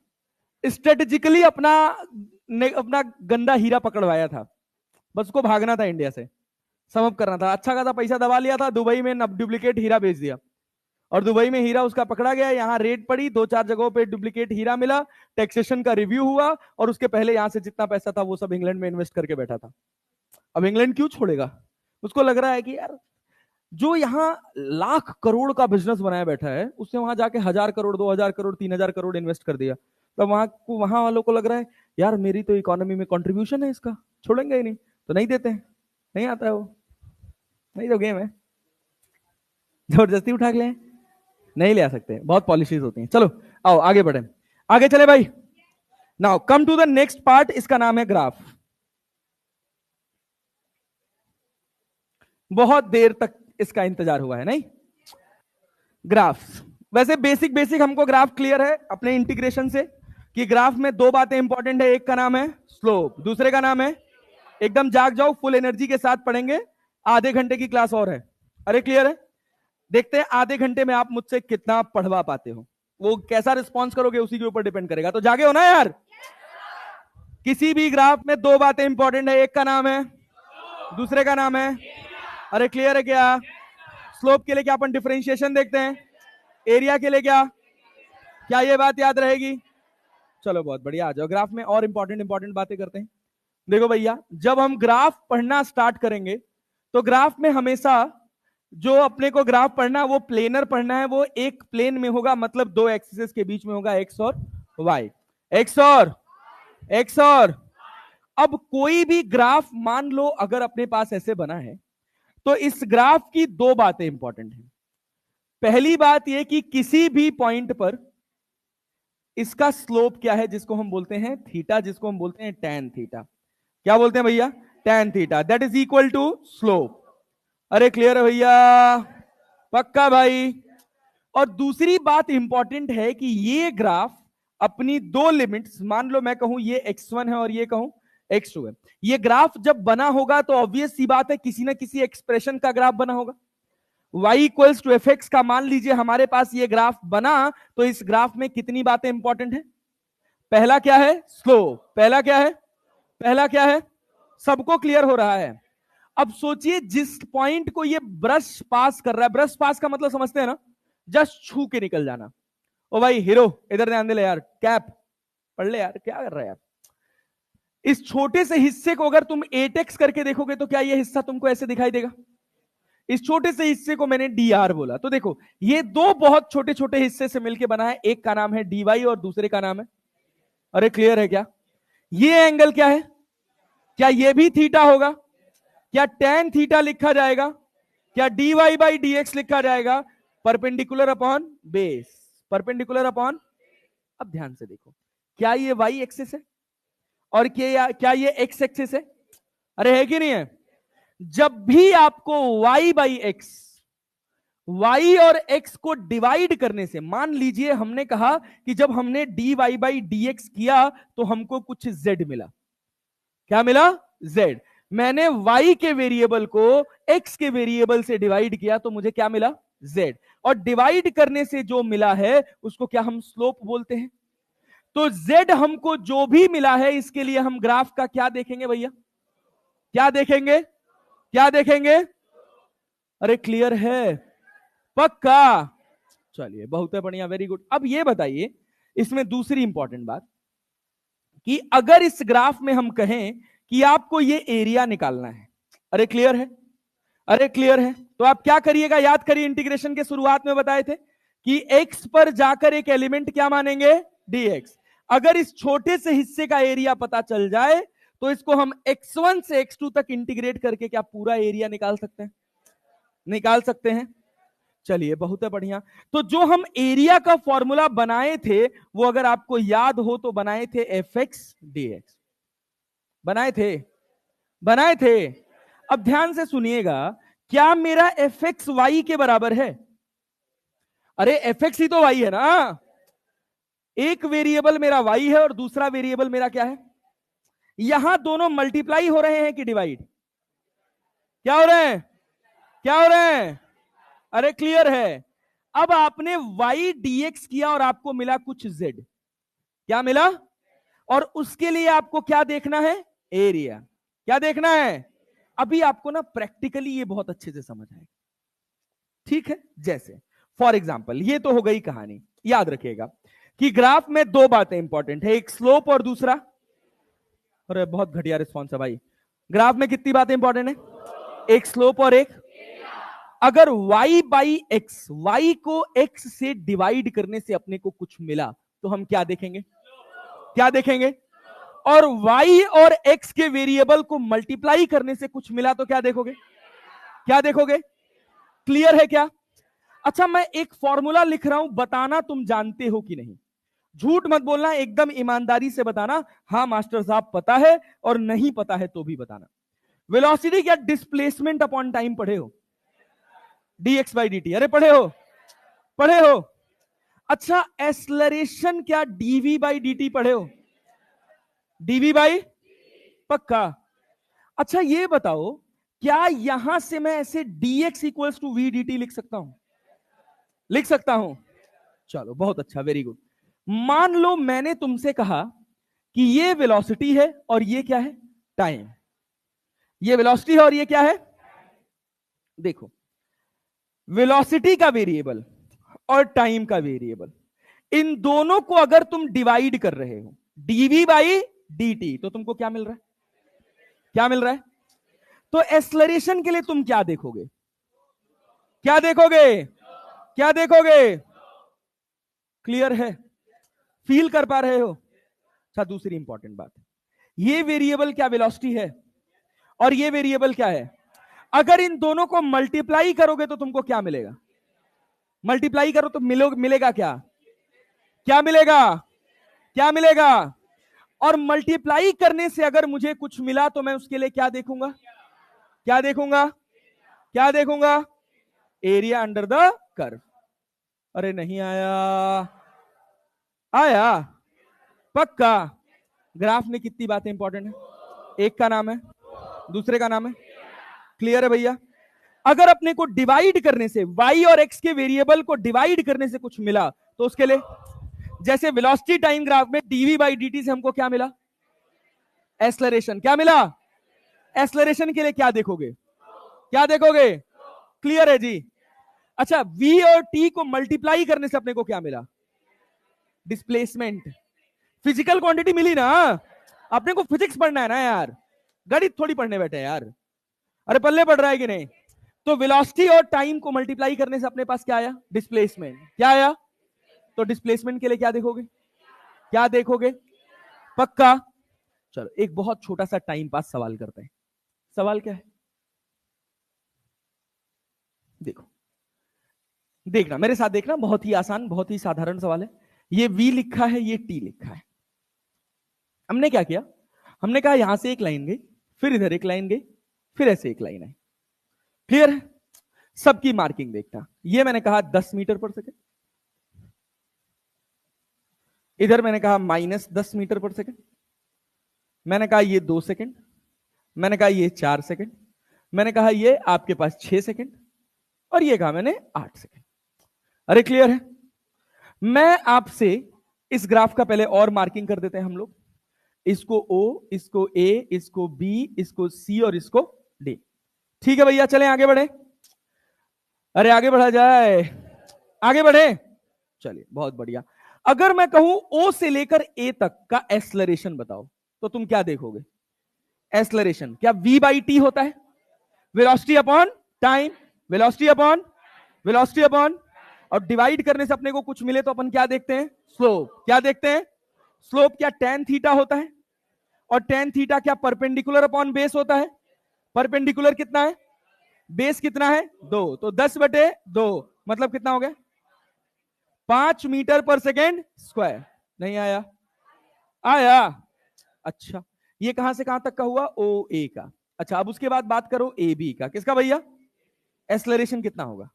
Speaker 1: स्ट्रेटेजिकली अपना गंदा हीरा पकड़वाया था, बस उसको भागना था इंडिया से, समअप करना था, अच्छा खासा पैसा दबा लिया था, दुबई में डुप्लीकेट हीरा बेच दिया, और दुबई में हीरा उसका पकड़ा गया, यहाँ रेड पड़ी, 2-4 जगहों पे डुप्लीकेट हीरा मिला, टैक्सेशन का रिव्यू हुआ, और उसके पहले यहां से जितना पैसा था वो सब इंग्लैंड में इन्वेस्ट करके बैठा था। अब इंग्लैंड क्यों छोड़ेगा? उसको लग रहा है कि यार जो यहाँ लाख करोड़ का बिजनेस बनाया बैठा है, उसने वहां जाके 1,000 करोड़, 2,000 करोड़, 3,000 करोड़ इन्वेस्ट कर दिया, तो वहां वालों को लग रहा है यार मेरी तो इकोनॉमी में कंट्रीब्यूशन है, इसका छोड़ेंगे ही नहीं, तो नहीं देते हैं, नहीं आता है वो, नहीं तो गेम है, जबरदस्ती उठा के ले नहीं ले आ सकते, बहुत पॉलिसीज होती हैं। चलो आओ आगे बढ़े, आगे चले भाई। Now come to the next part, इसका नाम है ग्राफ। बहुत देर तक इसका इंतजार हुआ है नहीं? ग्राफ, वैसे बेसिक बेसिक हमको ग्राफ क्लियर है अपने इंटीग्रेशन से, कि ग्राफ में दो बातें इंपॉर्टेंट है, एक का नाम है स्लोप, दूसरे का नाम है, एकदम जाग जाओ, फुल एनर्जी के साथ पढ़ेंगे, आधे घंटे की क्लास और है। अरे क्लियर है? देखते हैं आधे घंटे में आप मुझसे कितना पढ़वा पाते हो, वो कैसा रिस्पॉन्स करोगे उसी के ऊपर डिपेंड करेगा, तो जागे हो ना यार। किसी भी ग्राफ में दो बातें इंपॉर्टेंट है, एक का नाम है, दूसरे का नाम है। अरे क्लियर है क्या? स्लोप के लिए क्या अपन डिफरेंशिएशन देखते हैं, एरिया के लिए क्या, क्या ये बात याद रहेगी? चलो बहुत बढ़िया, आ जाओ ग्राफ में और इंपॉर्टेंट इंपॉर्टेंट बातें करते हैं। देखो भैया, जब हम ग्राफ पढ़ना स्टार्ट करेंगे तो ग्राफ में हमेशा जो अपने को ग्राफ पढ़ना है वो प्लेनर पढ़ना है, वो एक प्लेन में होगा, मतलब दो एक्सिस के बीच में होगा, एक्स और वाई, एक्स और अब कोई भी ग्राफ मान लो अगर अपने पास ऐसे बना है, तो इस ग्राफ की दो बातें इंपॉर्टेंट हैं। पहली बात यह कि किसी भी पॉइंट पर इसका स्लोप क्या है, जिसको हम बोलते हैं थीटा, जिसको हम बोलते हैं tan थीटा। क्या बोलते हैं भैया? tan theta, that is equal to slope. अरे क्लियर है भैया? पक्का भाई? और दूसरी बात इंपॉर्टेंट है कि ये ग्राफ अपनी दो लिमिट्स, मान लो मैं कहूं ये x1 है और ये कहूं x2 है, ये ग्राफ जब बना होगा तो ऑब्वियस सी बात है किसी ना किसी एक्सप्रेशन का ग्राफ बना होगा। y equals to F X का मान लीजिए हमारे पास ये ग्राफ बना, तो इस ग्राफ में कितनी बातें इंपॉर्टेंट है? पहला क्या है? स्लोप। पहला क्या है? पहला क्या है? सबको क्लियर हो रहा है? अब सोचिए जिस पॉइंट को ये ब्रश पास कर रहा है, ब्रश पास का मतलब समझते हैं ना, जस्ट छू के निकल जाना। ओ भाई हीरो इधर ध्यान दे ले यार, कैप पढ़ ले यार, क्या कर रहा है यार। इस छोटे से हिस्से को अगर तुम 8x करके देखोगे तो क्या ये हिस्सा तुमको ऐसे दिखाई देगा? इस छोटे से हिस्से को मैंने dr बोला, तो देखो ये दो बहुत छोटे छोटे हिस्से से मिलकर बना है, एक का नाम है dy और दूसरे का नाम है, अरे क्लियर है क्या? ये एंगल क्या है? क्या ये भी थीटा होगा? क्या tan थीटा लिखा जाएगा? क्या dy बाई dx लिखा जाएगा? Perpendicular upon base, perpendicular upon. अब ध्यान से देखो, क्या ये y एक्सिस है और क्या ये x एक्सिस है? अरे है कि नहीं है? जब भी आपको y बाई एक्स, y और x को डिवाइड करने से, मान लीजिए हमने कहा कि जब हमने dy बाई dx किया तो हमको कुछ z मिला, क्या मिला? z। मैंने y के वेरिएबल को x के वेरिएबल से डिवाइड किया तो मुझे क्या मिला? z। और डिवाइड करने से जो मिला है उसको क्या हम स्लोप बोलते हैं। तो z हमको जो भी मिला है इसके लिए हम ग्राफ का क्या देखेंगे भैया? क्या देखेंगे? क्या देखेंगे? अरे क्लियर है? पक्का? चलिए बहुत है, बढ़िया, वेरी गुड। अब ये बताइए इसमें दूसरी इंपॉर्टेंट बात, कि अगर इस ग्राफ में हम कहें कि आपको ये एरिया निकालना है, अरे क्लियर है? अरे क्लियर है? तो आप क्या करिएगा, याद करिए इंटीग्रेशन के शुरुआत में बताए थे कि x पर जाकर एक एलिमेंट क्या मानेंगे? dx। अगर इस छोटे से हिस्से का एरिया पता चल जाए तो इसको हम x1 से x2 तक इंटीग्रेट करके क्या पूरा एरिया निकाल सकते हैं? निकाल सकते हैं। चलिए बहुत है, बढ़िया। तो जो हम एरिया का फॉर्मूला बनाए थे वो अगर आपको याद हो तो बनाए थे एफ एक्स डी एक्स, बनाए थे, बनाए थे। अब ध्यान से सुनिएगा, क्या मेरा एफ एक्स वाई के बराबर है? अरे एफ एक्स ही तो वाई है ना। एक वेरिएबल मेरा वाई है और दूसरा वेरिएबल मेरा क्या है? यहां दोनों मल्टीप्लाई हो रहे हैं कि डिवाइड? क्या हो रहे हैं? क्या हो रहे हैं? अरे क्लियर है। अब आपने y dx किया और आपको मिला कुछ z। क्या मिला? और उसके लिए आपको क्या देखना है? एरिया। क्या देखना है? अभी आपको ना प्रैक्टिकली ये बहुत अच्छे से समझ आएगा। ठीक है, जैसे फॉर एग्जाम्पल, ये तो हो गई कहानी। याद रखिएगा कि ग्राफ में दो बातें इंपॉर्टेंट है, एक स्लोप और दूसरा। अरे बहुत घटिया रिस्पॉन्स है भाई। ग्राफ में कितनी बातें इंपॉर्टेंट है? एक स्लोप और एक। अगर y बाई एक्स, y को x से डिवाइड करने से अपने को कुछ मिला तो हम क्या देखेंगे? क्या देखेंगे? और y और x के वेरिएबल को मल्टीप्लाई करने से कुछ मिला तो क्या देखोगे? क्या देखोगे? क्लियर है क्या? अच्छा, मैं एक फॉर्मूला लिख रहा हूं, बताना तुम जानते हो कि नहीं। झूठ मत बोलना, एकदम ईमानदारी से बताना, हाँ मास्टर साहब पता है, और नहीं पता है तो भी बताना। वेलोसिटी क्या डिस्प्लेसमेंट अपॉन टाइम पढ़े हो? dx by dt। अरे पढ़े हो? पढ़े हो? अच्छा, एक्सलरेशन क्या dv बाई dt पढ़े हो? dv बाई, पक्का? अच्छा ये बताओ, क्या यहां से मैं ऐसे dx equals to v dt लिख सकता हूं? लिख सकता हूं? चलो बहुत अच्छा, वेरी गुड। मान लो मैंने तुमसे कहा कि ये वेलोसिटी है और ये क्या है? टाइम। ये वेलोसिटी है और ये क्या है? देखो, वेलोसिटी का वेरिएबल और टाइम का वेरिएबल, इन दोनों को अगर तुम डिवाइड कर रहे हो dv बाई dt, तो तुमको क्या मिल रहा है? क्या मिल रहा है? तो एक्सलरेशन के लिए तुम क्या देखोगे? क्या देखोगे? क्या देखोगे? क्लियर है? फील कर पा रहे हो? अच्छा, दूसरी इंपॉर्टेंट बात, ये वेरिएबल क्या वेलोसिटी है और ये वेरिएबल क्या है? अगर इन दोनों को मल्टीप्लाई करोगे तो तुमको क्या मिलेगा? मल्टीप्लाई करो तो मिलेगा क्या? क्या मिलेगा? क्या मिलेगा? और मल्टीप्लाई करने से अगर मुझे कुछ मिला तो मैं उसके लिए क्या देखूंगा? क्या देखूंगा? क्या देखूंगा? Area under the curve. अरे नहीं आया? आया? पक्का? ग्राफ में कितनी बातें इंपॉर्टेंट है? एक का नाम है, दूसरे का नाम है। क्लियर है भैया? अगर अपने को डिवाइड करने से, y और x के वेरिएबल को डिवाइड करने से कुछ मिला तो उसके लिए, जैसे वेलोसिटी टाइम ग्राफ में dv बाई dt से हमको क्या मिला? एक्सलरेशन। क्या मिला? एक्सलरेशन के लिए क्या देखोगे? क्या देखोगे? क्लियर है जी? अच्छा, v और t को मल्टीप्लाई करने से अपने को क्या मिला? डिस्प्लेसमेंट। फिजिकल क्वांटिटी मिली ना? अपने को फिजिक्स पढ़ना है ना यार, गणित थोड़ी पढ़ने बैठे यार। अरे पल्ले पढ़ रहा है कि नहीं? तो वेलोसिटी और टाइम को मल्टीप्लाई करने से अपने पास क्या आया? डिस्प्लेसमेंट। क्या आया? तो डिस्प्लेसमेंट के लिए क्या देखोगे? क्या देखोगे? पक्का? चलो एक बहुत छोटा सा टाइम पास सवाल करते हैं। सवाल क्या है? देखो, देखना मेरे साथ, देखना, बहुत ही आसान, बहुत ही साधारण सवाल है। ये v लिखा है, ये t लिखा है। हमने क्या किया? हमने कहा यहां से एक लाइन गई, फिर इधर एक लाइन गई, फिर ऐसे एक लाइन आई। क्लियर है? सबकी मार्किंग देखता। ये मैंने कहा 10 मीटर पर सेकेंड, इधर मैंने कहा -10 मीटर पर सेकेंड, मैंने कहा ये 2 सेकेंड, मैंने कहा ये 4 सेकेंड, मैंने कहा ये आपके पास 6 सेकेंड, और ये कहा मैंने 8 सेकेंड। अरे क्लियर है? मैं आपसे इस ग्राफ का पहले और मार्किंग कर देते हैं हम लोग, इसको O, इसको A, इसको B, इसको C और इसको D। ठीक है भैया, चलें आगे बढ़े। अरे आगे बढ़ा जाए, आगे बढ़े। चलिए बहुत बढ़िया। अगर मैं कहूं O से लेकर A तक का एक्सलरेशन बताओ, तो तुम क्या देखोगे? एक्सलरेशन क्या v बाई टी होता है? Velocity upon time, velocity upon, velocity upon, और डिवाइड करने से अपने को कुछ मिले तो अपन क्या देखते हैं? स्लोप। क्या देखते हैं? स्लोप क्या tan थीटा होता है? और tan थीटा क्या परपेंडिकुलर अपॉन बेस होता है? परपेंडिकुलर कितना है? बेस कितना है? 2, तो 10/2, मतलब कितना हो गया? 5 मीटर पर सेकेंड स्क्वायर। नहीं आया? आया? अच्छा, ये कहां से कहां तक का हुआ? ओ ए का। अच्छा, अब उसके बाद बात करो ए बी का। किसका भैया? एक्सेलरेशन कितना होगा?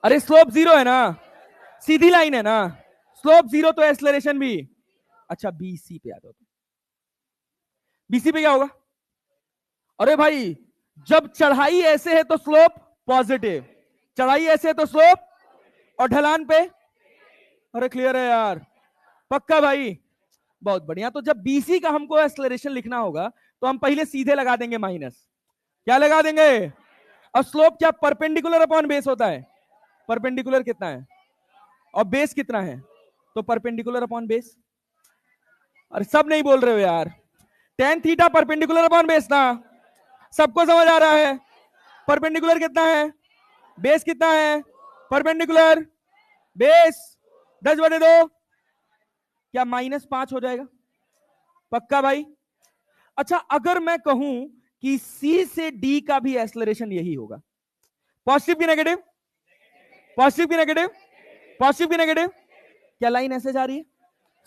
Speaker 1: अरे स्लोप जीरो है ना, सीधी लाइन है ना, स्लोप जीरो तो एक्सेलरेशन भी। अच्छा बीसी पे आ जाओ। बीसी पे क्या होगा? अरे भाई, जब चढ़ाई ऐसे है तो स्लोप पॉजिटिव, चढ़ाई ऐसे है तो स्लोप, और ढलान पे? अरे क्लियर है यार, पक्का भाई, बहुत बढ़िया। तो जब बीसी का हमको एक्सेलरेशन लिखना होगा तो हम पहले सीधे लगा देंगे माइनस। क्या लगा देंगे? और स्लोप क्या परपेंडिकुलर अपॉन बेस होता है? परपेंडिकुलर कितना है और बेस कितना है? तो परपेंडिकुलर अपॉन बेस। अरे सब नहीं बोल रहे हो यार। Tan theta perpendicular upon base ना, सबको समझ आ रहा है? परपेंडिकुलर कितना है, बेस कितना है? परपेंडिकुलर बेस 10/2, क्या -5 हो जाएगा? पक्का भाई? अच्छा, अगर मैं कहूं कि सी से डी का भी एक्सेलरेशन यही होगा, पॉजिटिव की नेगेटिव? पॉजिटिव की नेगेटिव? पॉजिटिव की नेगेटिव? क्या लाइन ऐसे जा रही है?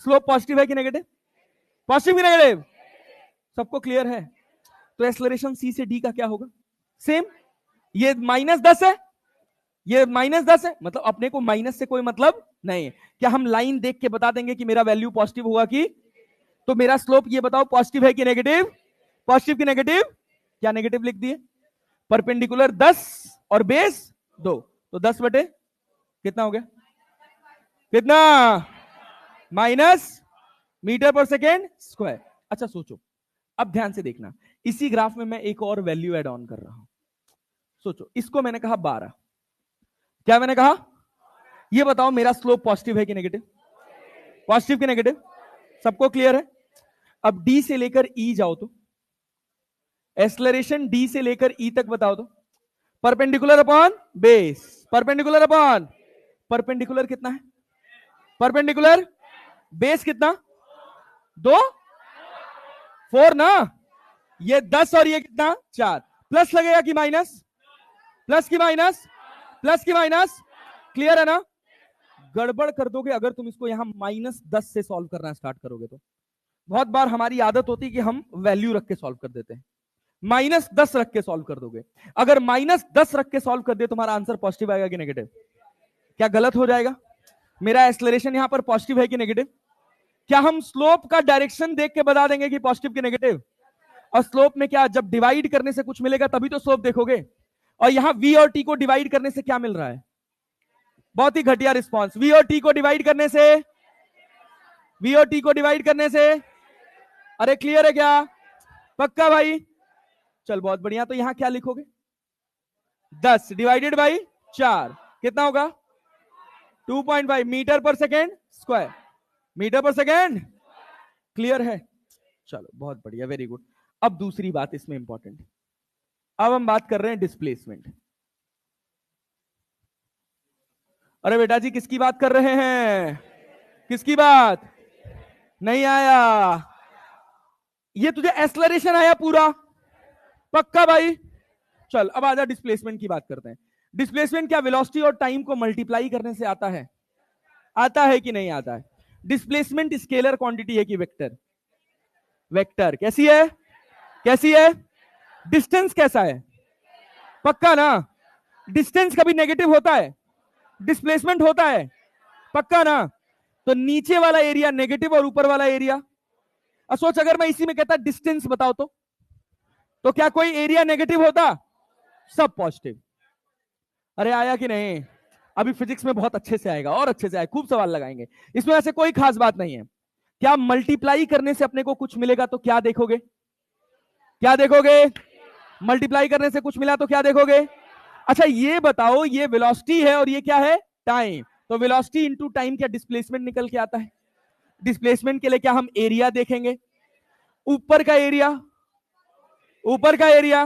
Speaker 1: स्लोप पॉजिटिव है कि नेगेटिव? पॉजिटिव की नेगेटिव? सबको क्लियर है? तो एक्सेलरेशन सी से डी का क्या होगा? सेम। ये -10 है, ये -10 है, मतलब अपने को माइनस से कोई मतलब नहीं है। क्या हम लाइन देख के बता देंगे कि मेरा वैल्यू पॉजिटिव होगा कि? तो मेरा स्लोप ये बताओ पॉजिटिव है कि नेगेटिव? पॉजिटिव की नेगेटिव? क्या नेगेटिव लिख दिए? परपेंडिकुलर 10 और बेस 2, तो 10 बटे कितना हो गया? कितना? -मीटर/सेकेंड²। अच्छा सोचो, अब ध्यान से देखना, इसी ग्राफ में मैं एक और वैल्यू ऐड ऑन कर रहा हूं। सोचो, इसको मैंने कहा 12, क्या मैंने कहा? ये बताओ मेरा स्लोप पॉजिटिव है कि नेगेटिव? पॉजिटिव की नेगेटिव? सबको क्लियर है? अब डी से लेकर ई जाओ तो एक्सेलरेशन डी से लेकर ई तक बताओ तो। Perpendicular upon base, perpendicular upon perpendicular कितना है? परपेंडिकुलर बेस कितना? 2, 4 ना, ये 10 और ये कितना? 4। प्लस लगेगा कि माइनस? प्लस की माइनस? प्लस की माइनस? क्लियर है ना? गड़बड़ कर दोगे अगर तुम इसको यहां -10 से सॉल्व करना स्टार्ट करोगे तो। बहुत बार हमारी आदत होती है कि हम वैल्यू रख के सॉल्व कर देते हैं। -10 रख के सॉल्व कर दोगे, अगर -10 रख के सॉल्व कर दे तुम्हारा आंसर पॉजिटिव आएगा कि नेगेटिव? क्या गलत हो जाएगा? मेरा एक्सेलरेशन यहां पर पॉजिटिव है कि नेगेटिव? क्या हम स्लोप का डायरेक्शन देख के बता देंगे कि पॉजिटिव कि नेगेटिव? और स्लोप में क्या, जब डिवाइड करने से कुछ मिलेगा तभी तो स्लोप देखोगे। और यहां वी और टी को डिवाइड करने से क्या मिल रहा है? बहुत ही घटिया रिस्पॉन्स। वी और टी को डिवाइड करने से, वी और टी को डिवाइड करने से, अरे क्लियर है क्या? पक्का भाई? चल बहुत बढ़िया। तो यहां क्या लिखोगे? 10/4 कितना होगा? 2.5 मीटर/सेकेंड²। मीटर/सेकेंड? क्लियर है? चलो बहुत बढ़िया, वेरी गुड। अब दूसरी बात इसमें इंपॉर्टेंट, अब हम बात कर रहे हैं डिस्प्लेसमेंट। अरे बेटा जी, किसकी बात कर रहे हैं? किसकी बात? नहीं आया? ये तुझे एक्सेलरेशन आया पूरा? पक्का भाई? चल अब आजा डिस्प्लेसमेंट की बात करते हैं। डिस्प्लेसमेंट क्या वेलोसिटी और टाइम को मल्टीप्लाई करने से आता है? आता है कि नहीं आता है? डिस्प्लेसमेंट स्केलर क्वांटिटी है कि वेक्टर? वेक्टर। कैसी है? कैसी है? डिस्टेंस कैसा है? पक्का ना? डिस्टेंस कभी नेगेटिव होता है? डिस्प्लेसमेंट होता है? पक्का ना? तो नीचे वाला एरिया नेगेटिव और ऊपर वाला एरिया, सोच अगर मैं इसी में कहता डिस्टेंस बताओ तो क्या कोई एरिया नेगेटिव होता? सब पॉजिटिव। अरे आया कि नहीं? अभी फिजिक्स में बहुत अच्छे से आएगा, और अच्छे से आएगा, खूब सवाल लगाएंगे इसमें, ऐसे कोई खास बात नहीं है। क्या मल्टीप्लाई करने से अपने को कुछ मिलेगा तो क्या देखोगे? क्या देखोगे? मल्टीप्लाई करने से कुछ मिला तो क्या देखोगे? अच्छा ये बताओ, ये वेलोसिटी है और ये क्या है? टाइम। तो वेलोसिटी इंटू टाइम क्या डिस्प्लेसमेंट निकल के आता है? डिस्प्लेसमेंट के लिए क्या हम एरिया देखेंगे? ऊपर का एरिया, ऊपर का एरिया,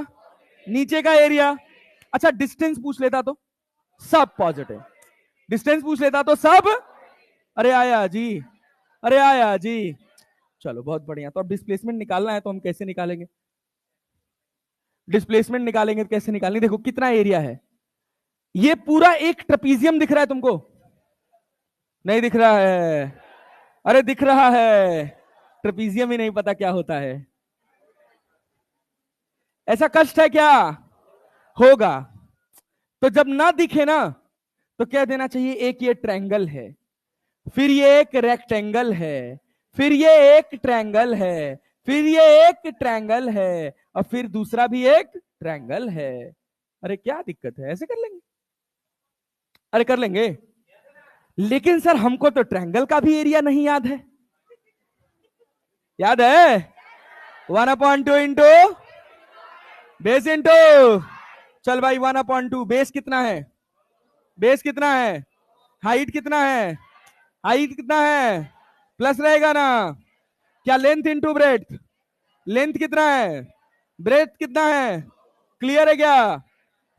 Speaker 1: नीचे का एरिया। अच्छा डिस्टेंस पूछ लेता तो? सब पॉजिटिव। डिस्टेंस पूछ लेता तो सब, अरे आया जी, अरे आया जी। चलो बहुत बढ़िया। तो अब डिस्प्लेसमेंट निकालना है तो हम कैसे निकालेंगे? डिस्प्लेसमेंट निकालेंगे तो कैसे निकालेंगे? देखो कितना एरिया है, ये पूरा एक ट्रेपीजियम दिख रहा है तुमको? नहीं दिख रहा है? अरे दिख रहा है, ट्रेपीजियम ही नहीं पता क्या होता है। ऐसा कष्ट है क्या? होगा। तो जब ना दिखे ना तो कह देना चाहिए एक ये ट्रायंगल है, फिर ये एक रेक्टेंगल है, फिर ये एक ट्रायंगल है, फिर ये एक ट्रायंगल है, और फिर दूसरा भी एक ट्रायंगल है। अरे क्या दिक्कत है, ऐसे कर लेंगे। अरे कर लेंगे। लेकिन सर हमको तो ट्रायंगल का भी एरिया नहीं याद है। याद है? 1/2 इंटू बेस इंटू, चल भाई 1/2 बेस कितना है? बेस कितना है? हाइट कितना है? हाइट कितना है? प्लस रहेगा ना? क्या लेंथ इंटू ब्रेथ? लेंथ कितना है? ब्रेथ कितना है? क्लियर है क्या?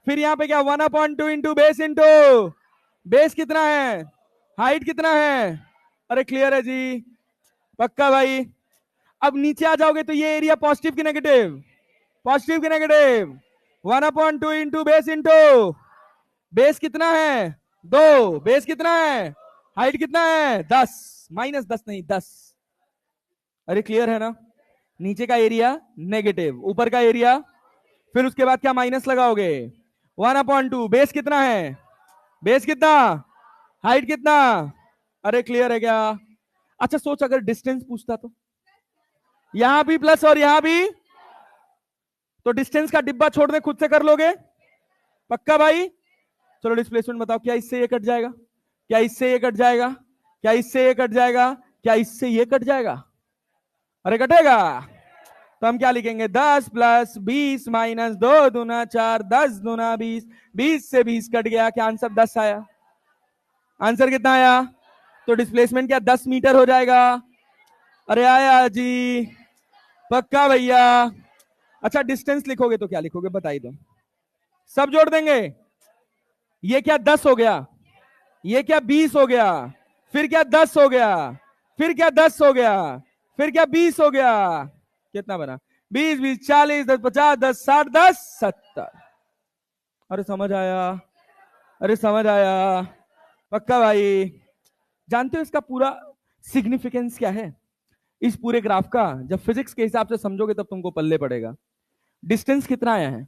Speaker 1: फिर यहां पे क्या 1/2 इंटू बेस इंटू बेस कितना है? हाइट कितना है? अरे क्लियर है जी, पक्का भाई। अब नीचे आ जाओगे तो ये एरिया पॉजिटिव की नेगेटिव? पॉजिटिव की negative. 1/2 into base into base कितना है? 2। बेस कितना है? हाइट कितना है? 10। -10 नहीं, 10। अरे क्लियर है ना? नीचे का एरिया नेगेटिव, ऊपर का एरिया, फिर उसके बाद क्या माइनस लगाओगे? 1/2। बेस कितना है? बेस कितना? हाइट कितना? अरे क्लियर है क्या? अच्छा सोच, अगर डिस्टेंस पूछता तो यहां भी प्लस और यहां भी, तो डिस्टेंस का डिब्बा छोड़ दे, खुद से कर लोगे? पक्का भाई? चलो डिस्प्लेसमेंट बताओ, क्या इससे ये कट जाएगा? क्या इससे ये कट जाएगा? क्या इससे ये कट जाएगा? क्या इससे ये कट जाएगा? अरे कटेगा। तो हम क्या लिखेंगे? 10 प्लस 20 माइनस 2 दूना 4, 10 दूना 20, 20 से 20 कट गया, क्या आंसर 10 आया? आंसर कितना आया? तो डिस्प्लेसमेंट क्या 10 मीटर हो जाएगा? अरे आया जी, पक्का भैया। अच्छा डिस्टेंस लिखोगे तो क्या लिखोगे बताइए दो, सब जोड़ देंगे। ये क्या 10 हो गया, ये क्या 20 हो गया, फिर क्या 10 हो गया, फिर क्या 10 हो गया, फिर क्या 20 हो गया, कितना बना? 20 20 40 10 50 10 60 10 70। अरे समझ आया? अरे समझ आया? पक्का भाई? जानते हो इसका पूरा सिग्निफिकेंस क्या है इस पूरे ग्राफ का? जब फिजिक्स के हिसाब से समझोगे तब तुमको पल्ले पड़ेगा। डिस्टेंस कितना आया है?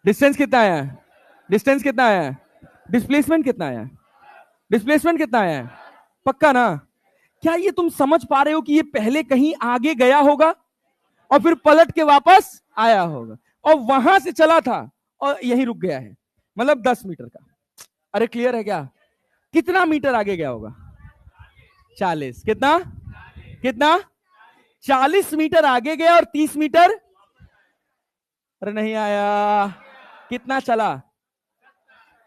Speaker 1: डिस्टेंस कितना आया है? डिस्टेंस कितना आया है? डिस्प्लेसमेंट कितना आया है? डिस्प्लेसमेंट कितना आया है? पक्का ना? क्या ये तुम समझ पा रहे हो कि ये पहले कहीं आगे गया होगा और फिर पलट के वापस आया होगा, और वहां से चला था और यहीं रुक गया है, मतलब 10 मीटर का। अरे क्लियर है क्या? कितना मीटर आगे गया होगा? 40। कितना? कितना? 40 मीटर आगे गया और 30 मीटर। अरे नहीं आया। कितना चला?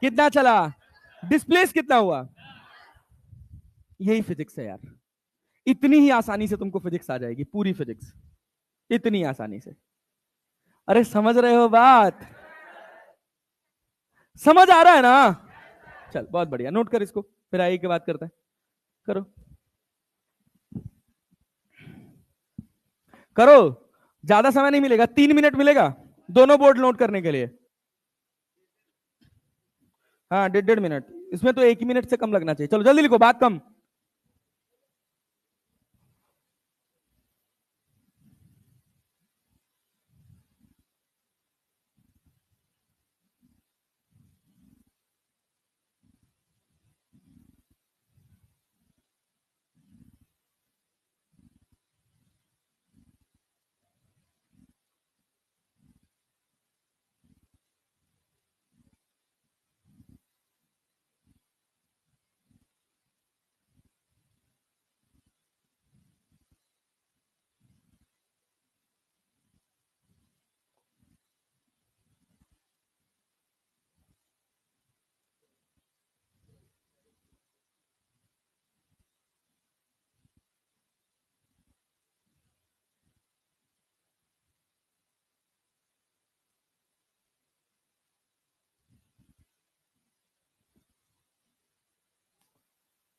Speaker 1: कितना चला? डिस्प्लेस कितना हुआ? यही फिजिक्स है यार। इतनी ही आसानी से तुमको फिजिक्स आ जाएगी, पूरी फिजिक्स, इतनी आसानी से। अरे समझ रहे हो बात? समझ आ रहा है ना? चल बहुत बढ़िया, नोट कर इसको, फिर आगे की बात करते हैं। करो करो, ज्यादा समय नहीं मिलेगा, 3 मिनट मिलेगा दोनों बोर्ड नोट करने के लिए। हाँ 1.5 मिनट, इसमें तो 1 ही मिनट से कम लगना चाहिए। चलो जल्दी लिखो, बात कम।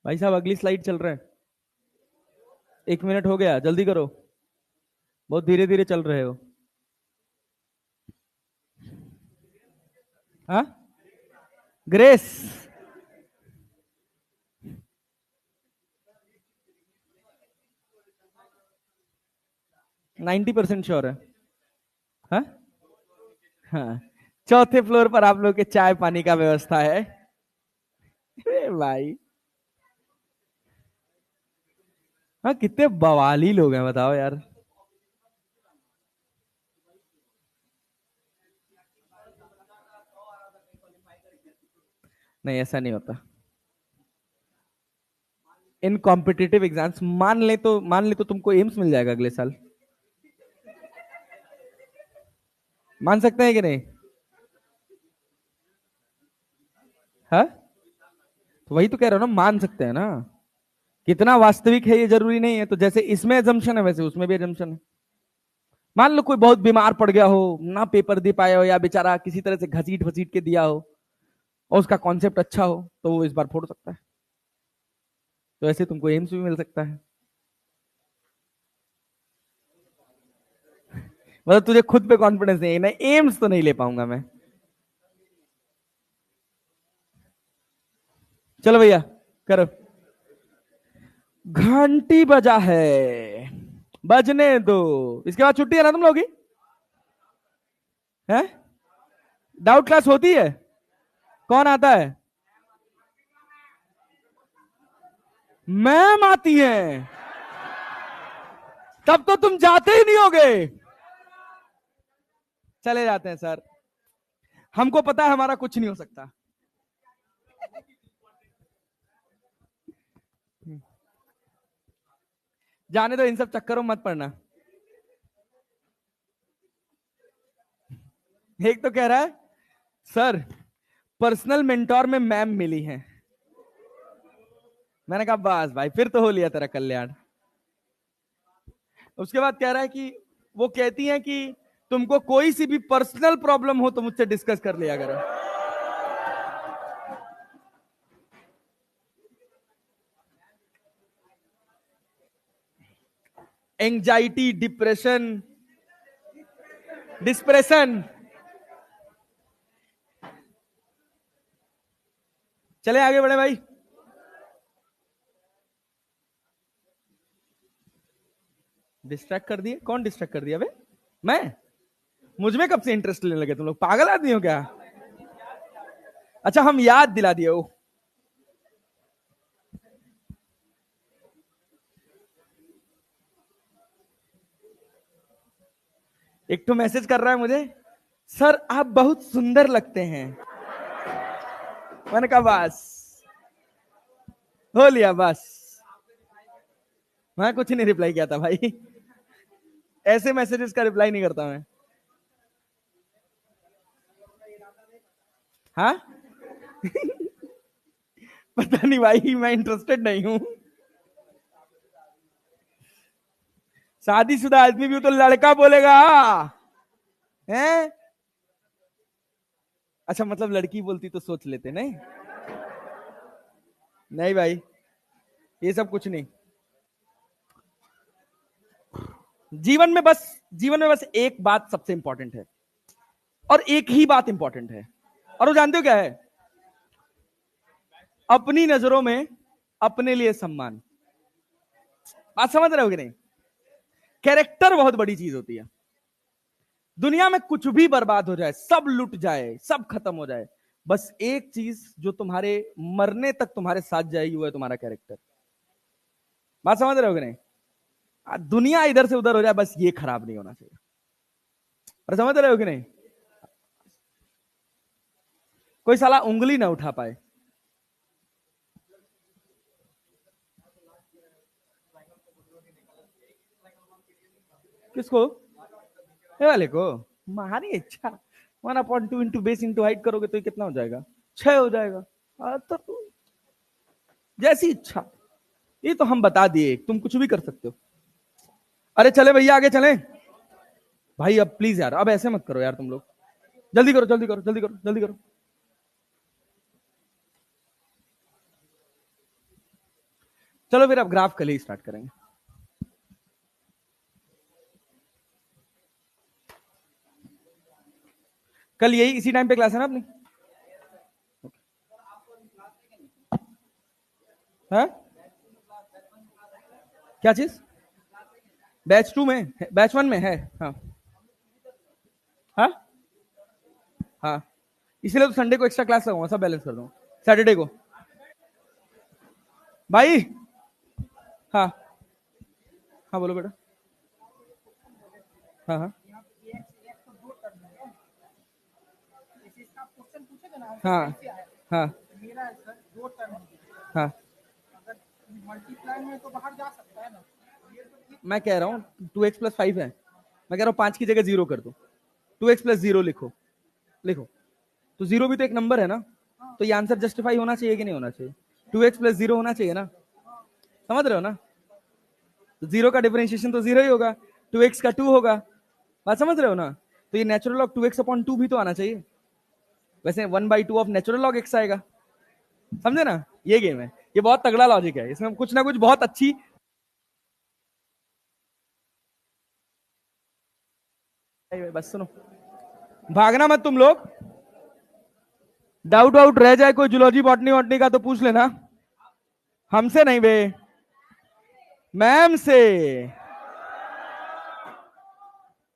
Speaker 1: भाई साहब अगली स्लाइड चल रहा है, 1 मिनट हो गया, जल्दी करो, बहुत धीरे धीरे चल रहे हो। हाँ ग्रेस, 90% श्योर है। हाँ हाँ, चौथे फ्लोर पर आप लोग के चाय पानी का व्यवस्था है। अरे भाई, हाँ कितने बवाली लोग हैं बताओ यार। नहीं ऐसा नहीं होता। इन कॉम्पिटिटिव एग्जाम्स मान ले तो तुमको एम्स मिल जाएगा अगले साल। मान सकते हैं कि नहीं? हाँ, तो वही तो कह रहा हूं ना, मान सकते हैं ना। कितना वास्तविक है ये जरूरी नहीं है, तो जैसे इसमें एजम्पशन है वैसे उसमें भी एजम्पशन है। मान लो कोई बहुत बीमार पड़ गया हो, ना पेपर दे पाया हो, या बेचारा किसी तरह से घसीट घसीट के दिया हो, और उसका कॉन्सेप्ट अच्छा हो, तो वो इस बार फोड़ सकता है। तो ऐसे तुमको एम्स भी मिल सकता है। मतलब तुझे खुद पे कॉन्फिडेंस नहीं है ना, एम्स तो नहीं ले पाऊंगा मैं। चलो भैया, करो। घंटी बजा है, बजने दो। इसके बाद छुट्टी है ना तुम लोग की? है? डाउट क्लास होती है? कौन आता है? मैम आती है? तब तो तुम जाते ही नहीं होगे। चले जाते हैं सर, हमको पता है हमारा कुछ नहीं हो सकता। जाने दो, इन सब चक्करों में मत पड़ना। एक तो कह रहा है सर पर्सनल मेंटोर में मैम मिली है। मैंने कहा बस भाई, फिर तो हो लिया तेरा कल्याण। उसके बाद कह रहा है कि वो कहती हैं कि तुमको कोई सी भी पर्सनल प्रॉब्लम हो तो मुझसे डिस्कस कर लिया करो। Anxiety, depression, depression. चले आगे बढ़े भाई। डिस्ट्रैक्ट कर दिए? कौन डिस्ट्रैक्ट कर दिया बे? मैं? मुझ में कब से इंटरेस्ट लेने लगे तुम लोग? पागल आदमी हो क्या? अच्छा, हम याद दिला दिए। ओ, एक तो मैसेज कर रहा है मुझे, सर आप बहुत सुंदर लगते हैं। मैंने कहा बस, हो लिया बस। मैं कुछ नहीं रिप्लाई किया था भाई, ऐसे मैसेजेस का रिप्लाई नहीं करता मैं। हाँ पता नहीं भाई, मैं इंटरेस्टेड नहीं हूं। शादीशुदा आदमी भी हो तो लड़का बोलेगा हैं? अच्छा, मतलब लड़की बोलती तो सोच लेते। नहीं नहीं भाई, ये सब कुछ नहीं। जीवन में बस एक बात सबसे इंपॉर्टेंट है, और एक ही बात इंपॉर्टेंट है, और वो जानते हो क्या है? अपनी नजरों में अपने लिए सम्मान। बात समझ रहे हो कि नहीं? कैरेक्टर बहुत बड़ी चीज होती है। दुनिया में कुछ भी बर्बाद हो जाए, सब लुट जाए, सब खत्म हो जाए, बस एक चीज जो तुम्हारे मरने तक तुम्हारे साथ जाएगी, वो है तुम्हारा कैरेक्टर। बात समझ रहे हो कि नहीं? दुनिया इधर से उधर हो जाए, बस ये खराब नहीं होना चाहिए। और समझ रहे हो कि नहीं? कोई साला उंगली ना उठा पाए। किसको? ये वाले को? हमारी इच्छा। 1/2 इंटू बेस इंटू हाइट करोगे तो ये कितना हो जाएगा? 6 हो जाएगा। तो जैसी इच्छा। ये तो हम बता दिए, तुम कुछ भी कर सकते हो। अरे चले भैया, आगे चलें। भाई अब प्लीज यार, अब ऐसे मत करो यार तुम लोग। जल्दी करो, जल्दी करो, जल्दी करो, जल्दी करो। चलो फिर अब ग्राफ कल ही स्टार्ट करेंगे। कल यही इसी टाइम पे क्लास है ना अपनी? है? क्या चीज? बैच 2 में बैच 1 में है। हाँ हाँ हाँ, इसीलिए तो संडे को एक्स्ट्रा क्लास लगाऊंगा, सब बैलेंस कर दूंगा सैटरडे को। भाई हाँ हाँ बोलो बेटा। हाँ हाँ हाँ हाँ हाँ, मैं कह रहा हूँ 2x+5 है, मैं कह रहा हूँ 5 की जगह 0 कर दो, 2x+0 लिखो, लिखो। तो 0 भी तो एक नंबर है ना, तो ये आंसर जस्टिफाई होना चाहिए कि नहीं होना चाहिए? 2x+0 होना चाहिए ना, समझ रहे हो ना? तो 0 का डिफरेंशिएशन तो 0 ही होगा, 2x का 2 होगा, बात समझ रहे हो ना? तो ये नेचुरल लॉग 2x/2 भी तो आना चाहिए, वैसे 1/2 ऑफ नेचुरल लॉग x आएगा, समझे ना? ये गेम है, ये बहुत तगड़ा लॉजिक है, इसमें कुछ ना कुछ बहुत अच्छी। बस सुनो, भागना मत तुम लोग, डाउट वाउट रह जाए कोई जूलॉजी बॉटनी वॉटनी का तो पूछ लेना, हमसे नहीं बे, मैम से।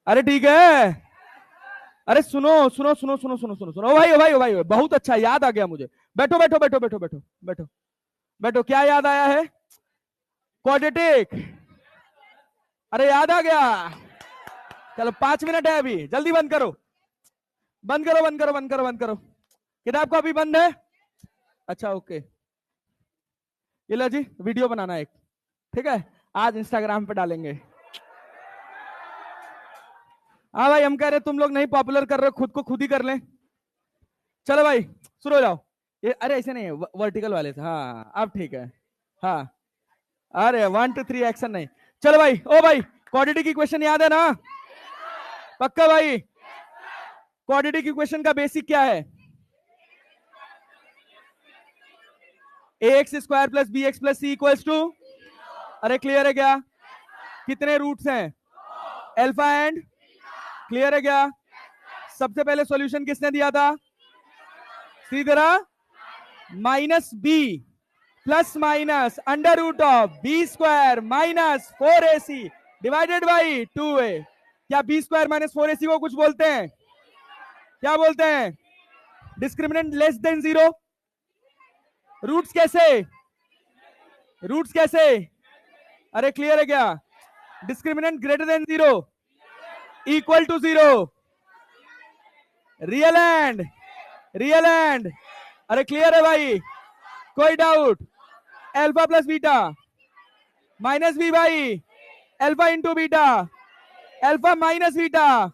Speaker 1: अरे ठीक है, अरे सुनो सुनो सुनो सुनो सुनो सुनो सुनो, ओ भाई ओ भाई ओ भाई, बहुत अच्छा याद आ गया मुझे, बैठो बैठो बैठो बैठो बैठो बैठो बैठो, क्या याद आया है? क्वाड्रेटिक, अरे याद आ गया, चलो 5 मिनट है अभी, जल्दी बंद करो, बंद करो बंद करो बंद करो बंद करो, किताब को अभी बंद है। अच्छा ओके, ये लो जी वीडियो बनाना एक, ठीक है, आज इंस्टाग्राम पे डालेंगे। हाँ भाई, हम कह रहे तुम लोग नहीं पॉपुलर कर रहे हो, खुद को खुद ही कर लें। चलो भाई शुरू हो जाओ, ये अरे ऐसे नहीं है, वर्टिकल वाले से, हाँ अब ठीक है। हाँ, अरे 1 2 3 एक्शन नहीं। चलो भाई, ओ भाई क्वाड्रेटिक की क्वेश्चन याद है ना? पक्का भाई, क्वाड्रेटिक की क्वेश्चन का बेसिक क्या है? ax² + bx + c = अरे क्लियर है क्या? कितने रूट्स हैं? अल्फा एंड, क्लियर है क्या? सबसे पहले सॉल्यूशन किसने दिया था? सीधरा -b ± √b² - 4ac divided by 2a। क्या b² - 4ac को कुछ बोलते हैं? क्या बोलते हैं? Discriminant less than 0। रूट्स कैसे? रूट्स कैसे? अरे क्लियर है क्या? Discriminant greater than 0, equal to 0, real and, real and. अरे क्लियर है भाई, कोई doubt? Alpha plus beta -b by alpha into beta, alpha minus beta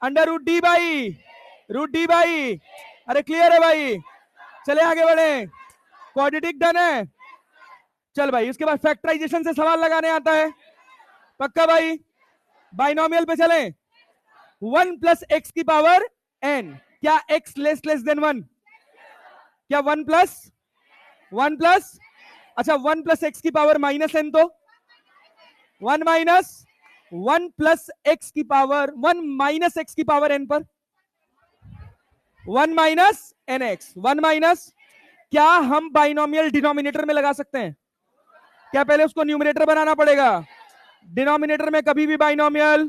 Speaker 1: √d/√d/। अरे क्लियर है भाई, चले आगे बढ़े, क्वाड्रेटिक डन है। चल भाई, उसके बाद फैक्टराइजेशन से सवाल लगाने आता है, पक्का भाई? बाइनोमियल पे चले, 1 + x⁴n, क्या x लेस देन 1? क्या 1 + अच्छा 1 + x⁻n, तो 1 माइनस 1 + x⁻n पर 1 - nx, 1 माइनस। क्या हम बाइनोमियल डिनोमिनेटर में लगा सकते हैं? क्या पहले उसको न्यूमरेटर बनाना पड़ेगा? डिनोमिनेटर में कभी भी बाइनोमियल,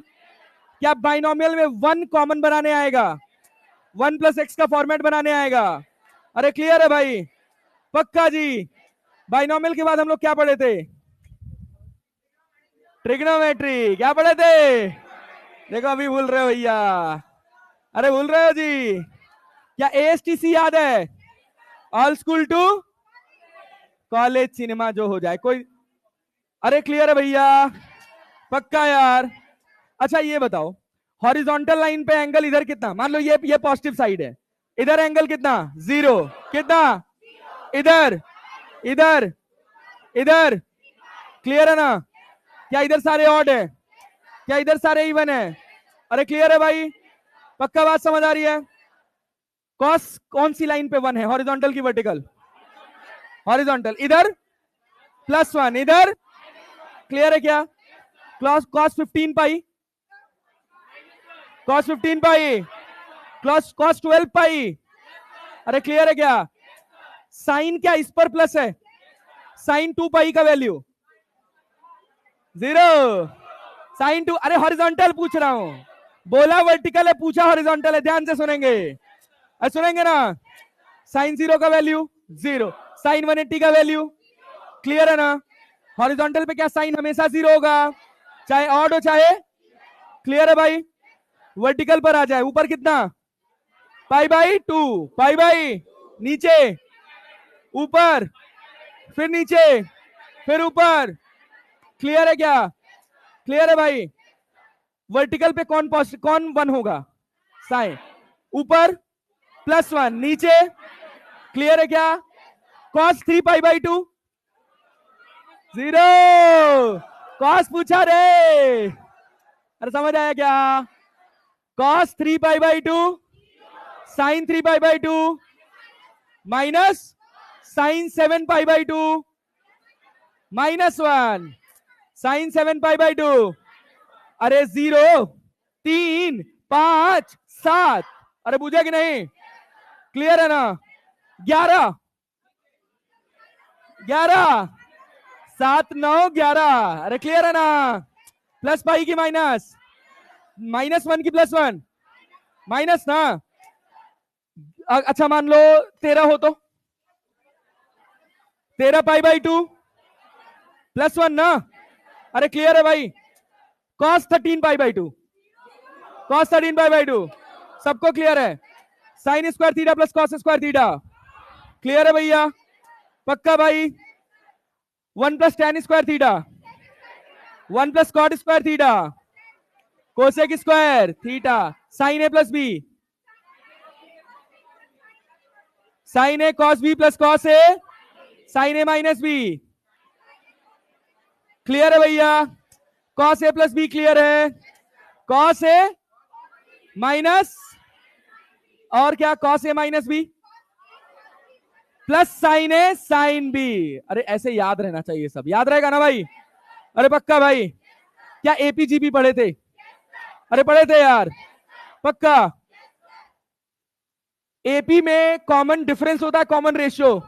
Speaker 1: क्या बाइनोमियल में 1 कॉमन बनाने आएगा? 1 + x का फॉर्मेट बनाने आएगा। अरे क्लियर है भाई, पक्का जी। बाइनोमियल के बाद हम लोग क्या पढ़े थे? ट्रिग्नोमेट्री, क्या पढ़े थे? देखो अभी भूल रहे हो भैया, अरे भूल रहे हो जी। क्या ASTC याद है? All school to college cinema जो हो जाए कोई। अरे क्लियर है भैया, पक्का यार। अच्छा ये बताओ, हॉरिजॉन्टल लाइन पे एंगल इधर कितना, मान लो ये पॉजिटिव साइड है, इधर एंगल कितना? 0, कितना? इधर, इधर, इधर, क्लियर है ना? क्या इधर सारे ऑड है? क्या इधर सारे इवन है? अरे क्लियर है भाई, पक्का बात समझ आ रही है? कॉस कौन सी लाइन पे 1 है, हॉरिजॉन्टल की वर्टिकल? हॉरिजॉन्टल, इधर +1, इधर, क्लियर है क्या? cos 15 पाई, cos 15 पाई, cos 12 पाई। अरे क्लियर है क्या? साइन क्या इस पर प्लस है, साइन 2 पाई का वैल्यू 0, साइन 2, अरे हॉरिजॉन्टल पूछ रहा हूं, बोला वर्टिकल है, पूछा हॉरिजॉन्टल है, ध्यान से सुनेंगे, सुनेंगे ना। साइन 0 का वैल्यू 0, साइन 180 का वैल्यू, क्लियर है ना। हॉरिजॉन्टल पे क्या साइन हमेशा 0 होगा, चाहे ऑड हो चाहे, क्लियर है भाई। वर्टिकल पर आ जाए, ऊपर कितना, पाई बाई 2, पाई बाई, नीचे, ऊपर, फिर नीचे, फिर ऊपर, क्लियर है क्या, क्लियर है भाई। वर्टिकल पे कौन कौन 1 होगा, साइन, ऊपर +1, नीचे, क्लियर है क्या। cos 3 पाई बाई 2 0, cos पूछा रे, अरे समझ आया क्या। cos 3 pi by 2 sine 3 pi by 2 minus sine 7 pi by 2 -1 sine 7 pi by 2, अरे 0 3 5 7, अरे बुझे कि नहीं, क्लियर है ना। 11 7 9 11, अरे क्लियर है ना। प्लस पाई की माइनस, -1 की +1, माइनस ना। अच्छा मान लो 13 हो तो 13 पाई बाई 2 +1 ना, अरे क्लियर है भाई। cos 13 pi by 2, cos 13 pi by 2, सबको क्लियर है। Sine square theta plus cos square theta, clear है भैया, पक्का भाई। 1 + tan square theta, 1 + cot square theta, cosec square theta, sine A + B, sine A cos B plus cos A sine A minus B, clear है भैया। cos A + B clear है, cos A minus, और क्या, cos A minus B plus sine A sine B, अरे ऐसे याद रहना चाहिए, सब याद रहेगा ना भाई, अरे पक्का भाई। क्या APGP पढ़े थे, अरे पढ़े थे यार, पक्का। एपी में कॉमन डिफरेंस होता है, कॉमन रेशियो,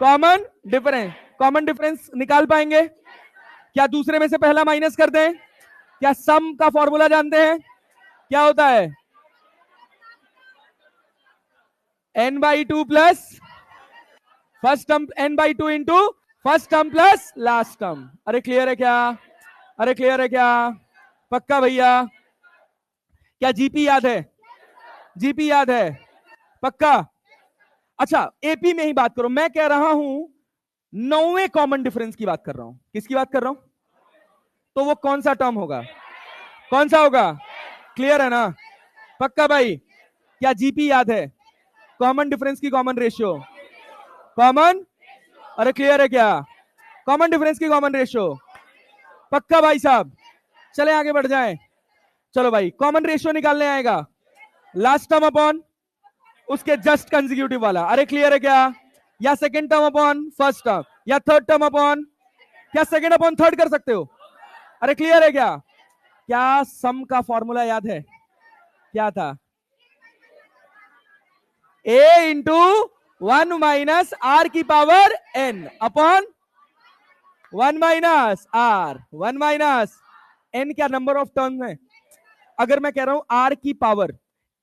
Speaker 1: कॉमन डिफरेंस निकाल पाएंगे क्या, दूसरे में से पहला माइनस कर दें क्या। सम का फॉर्मूला जानते हैं, क्या होता है, n/2 plus first term, n/2 into first term plus last term, अरे क्लियर है क्या, अरे क्लियर है क्या, पक्का भैया। क्या जीपी याद है, जीपी याद है, पक्का। अच्छा एपी में ही बात करो, मैं कह रहा हूं 9वें कॉमन डिफरेंस की बात कर रहा हूं, किसकी बात कर रहा हूं, तो वो कौन सा टर्म होगा, कौन सा होगा, क्लियर है ना, पक्का भाई। क्या जीपी याद है, कॉमन डिफरेंस की कॉमन रेशियो, कॉमन, अरे क्लियर है क्या, कॉमन डिफरेंस की कॉमन रेशियो, पक्का भाई साहब। चले आगे बढ़ जाएं, चलो भाई कॉमन रेशियो निकालने आएगा, लास्ट टर्म अपॉन उसके जस्ट कंसेक्यूटिव वाला, अरे क्लियर है क्या, या second term upon first term, या थर्ड टर्म अपॉन, क्या सेकंड अपॉन थर्ड कर सकते हो, अरे क्लियर है क्या। क्या सम का फॉर्मूला याद है, क्या था, a इंटू 1 माइनस आर की power n upon 1 minus R, 1 minus n, क्या नंबर ऑफ टर्म है। अगर मैं कह रहा हूं आर की पावर,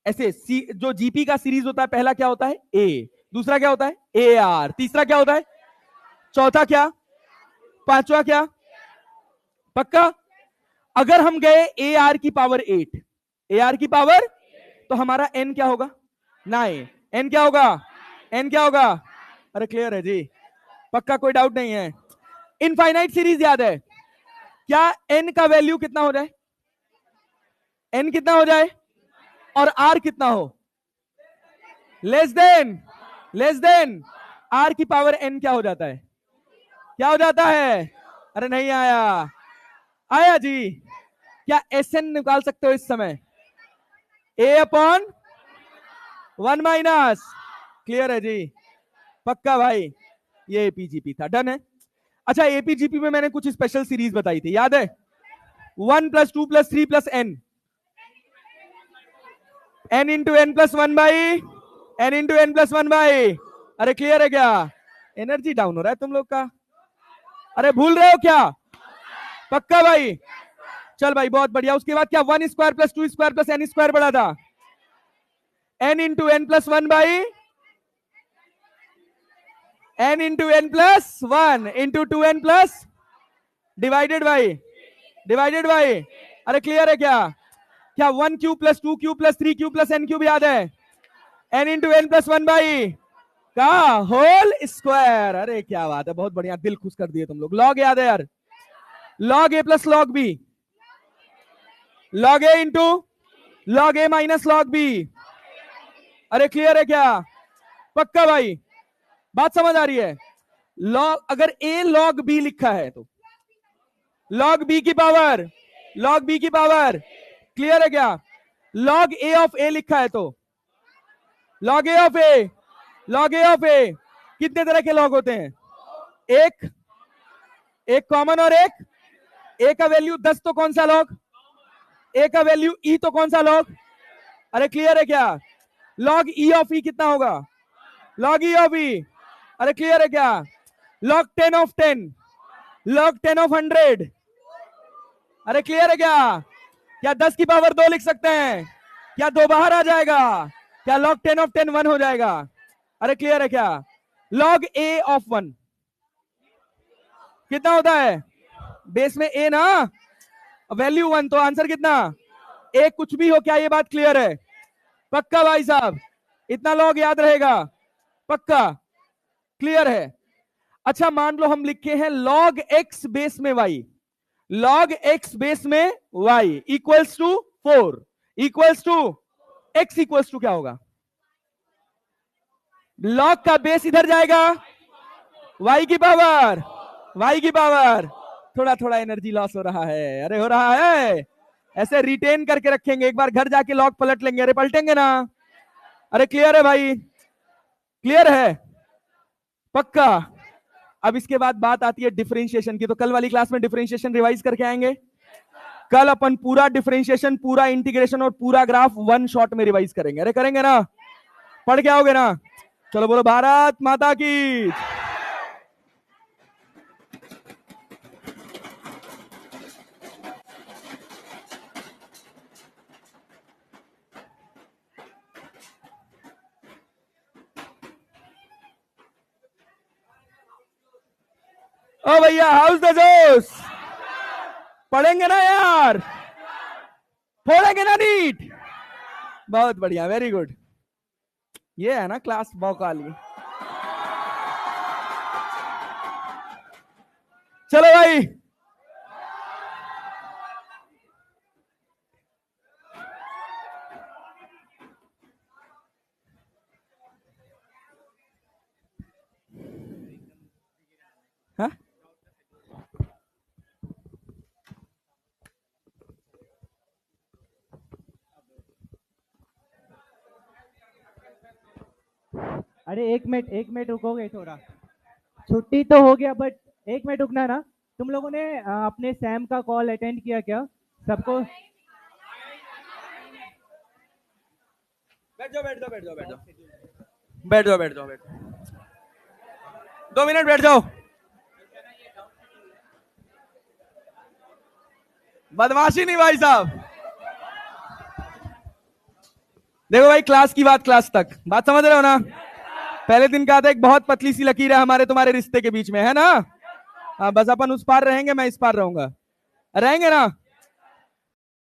Speaker 1: ऐसे जो जीपी का सीरीज होता है, पहला क्या होता है a, दूसरा क्या होता है ए आर, तीसरा क्या होता है, चौथा क्या, पांचवा क्या, पक्का। अगर हम गए ए आर की पावर 8, ए आर की पावर, तो हमारा एन क्या होगा 9, एन क्या होगा, एन क्या होगा, अरे क्लियर है जी, पक्का, कोई डाउट नहीं है। इनफाइनाइट सीरीज याद है, क्या एन का वैल्यू कितना हो जाए, एन कितना हो जाए और आर कितना हो, लेस देन आर की पावर एन क्या हो जाता है, क्या हो जाता है, अरे नहीं आया, आया जी। क्या एस एन निकाल सकते हो इस समय, ए अपॉन 1 माइनस, क्लियर है जी, पक्का भाई। ये एपीजीपी था, डन है। अच्छा एपीजीपी में मैंने कुछ स्पेशल सीरीज बताई थी, याद है, 1 + 2 + 3 + n, n into n + 1 by n into n + 1 by, अरे क्लियर है क्या। एनर्जी डाउन हो रहा है तुम लोग का, अरे भूल रहे हो क्या, पक्का भाई। चल भाई बहुत बढ़िया। उसके बाद क्या 1 square plus 2 square plus n square बढ़ा था? n into N plus 1 by n into N plus 1 into 2n plus divided by. अरे क्लियर है क्या? क्या 1 cube plus 2 cube plus 3 cube plus n cube याद है? n into N plus 1 by का whole square. अरे क्या बात है, बहुत बढ़िया, दिल खुश कर दिए तुम लोग। लॉग याद है यार? Log A plus log B, log A into log A minus log B. अरे क्लियर है क्या? पक्का भाई, बात समझ आ रही है? लॉग, अगर ए लॉग बी लिखा है तो लॉग बी की पावर, लॉग बी की पावर, क्लियर है क्या? लॉग ए ऑफ ए लिखा है तो log A of A, log A of A. कितने तरह के लॉग होते हैं? एक कॉमन और एक ए का वैल्यू 10 तो कौन सा लॉग? ए का वैल्यू ई तो कौन सा लॉग? अरे क्लियर है क्या? लॉग ई ऑफ ई कितना होगा? लॉग ई ऑफ ई। अरे क्लियर है क्या? Log 10 of 10, log 10 of 100। अरे क्लियर है क्या? क्या 10 की पावर 2 लिख सकते हैं? क्या 2 बाहर आ जाएगा? क्या लॉग 10 ऑफ 10 1 हो जाएगा? अरे क्लियर है क्या? लॉग ए ऑफ 1 कितना होता है? बेस में ए ना, वैल्यू 1, तो आंसर कितना? ए कुछ भी हो। क्या ये बात क्लियर है? पक्का भाई साहब, इतना लॉग याद रहेगा? पक्का क्लियर है? अच्छा मान लो हम लिखे हैं लॉग एक्स बेस में वाई, लॉग एक्स बेस में Y equals to 4 equals to X equals to क्या होगा? लॉग का बेस इधर जाएगा, वाई की पावर, वाई की पावर। थोड़ा थोड़ा एनर्जी लॉस हो रहा है। अरे हो रहा है, ऐसे रिटेन करके रखेंगे, एक बार घर जाके लॉग पलट लेंगे। अरे पलटेंगे ना? अरे क्लियर है भाई? क्लियर है? पक्का। अब इसके बाद बात आती है डिफरेंशिएशन की। तो कल वाली क्लास में डिफरेंशिएशन रिवाइज करके आएंगे। कल अपन पूरा डिफरेंशिएशन, पूरा इंटीग्रेशन और पूरा ग्राफ 1 शॉट में रिवाइज करेंगे। अरे करेंगे ना? पढ़ के आओगे ना? चलो बोलो भारत माता की। ओ भैया हाउस द जोश, पढ़ेंगे ना यार? फोड़ेंगे ना नीट? बहुत बढ़िया, वेरी गुड। ये है ना क्लास बौकाली। चलो भाई, हाँ?
Speaker 2: अरे एक मिनट रुकोगे थोड़ा? छुट्टी तो हो गया बट एक मिनट रुकना ना। तुम लोगों ने अपने सैम का कॉल अटेंड किया क्या सबको?
Speaker 1: बैठ जाओ बैठ जाओ बैठ जाओ बैठ जाओ बैठ जाओ बैठ जाओ बैठ 2 मिनट बैठ जाओ। बदमाशी नहीं भाई साहब। देखो भाई, क्लास की बात क्लास तक, बात समझ रहे हो ना? पहले दिन कहा था एक बहुत पतली सी लकीर है हमारे तुम्हारे रिश्ते के बीच में, है ना? हाँ, बस अपन उस पार रहेंगे, मैं इस पार रहूंगा। रहेंगे ना?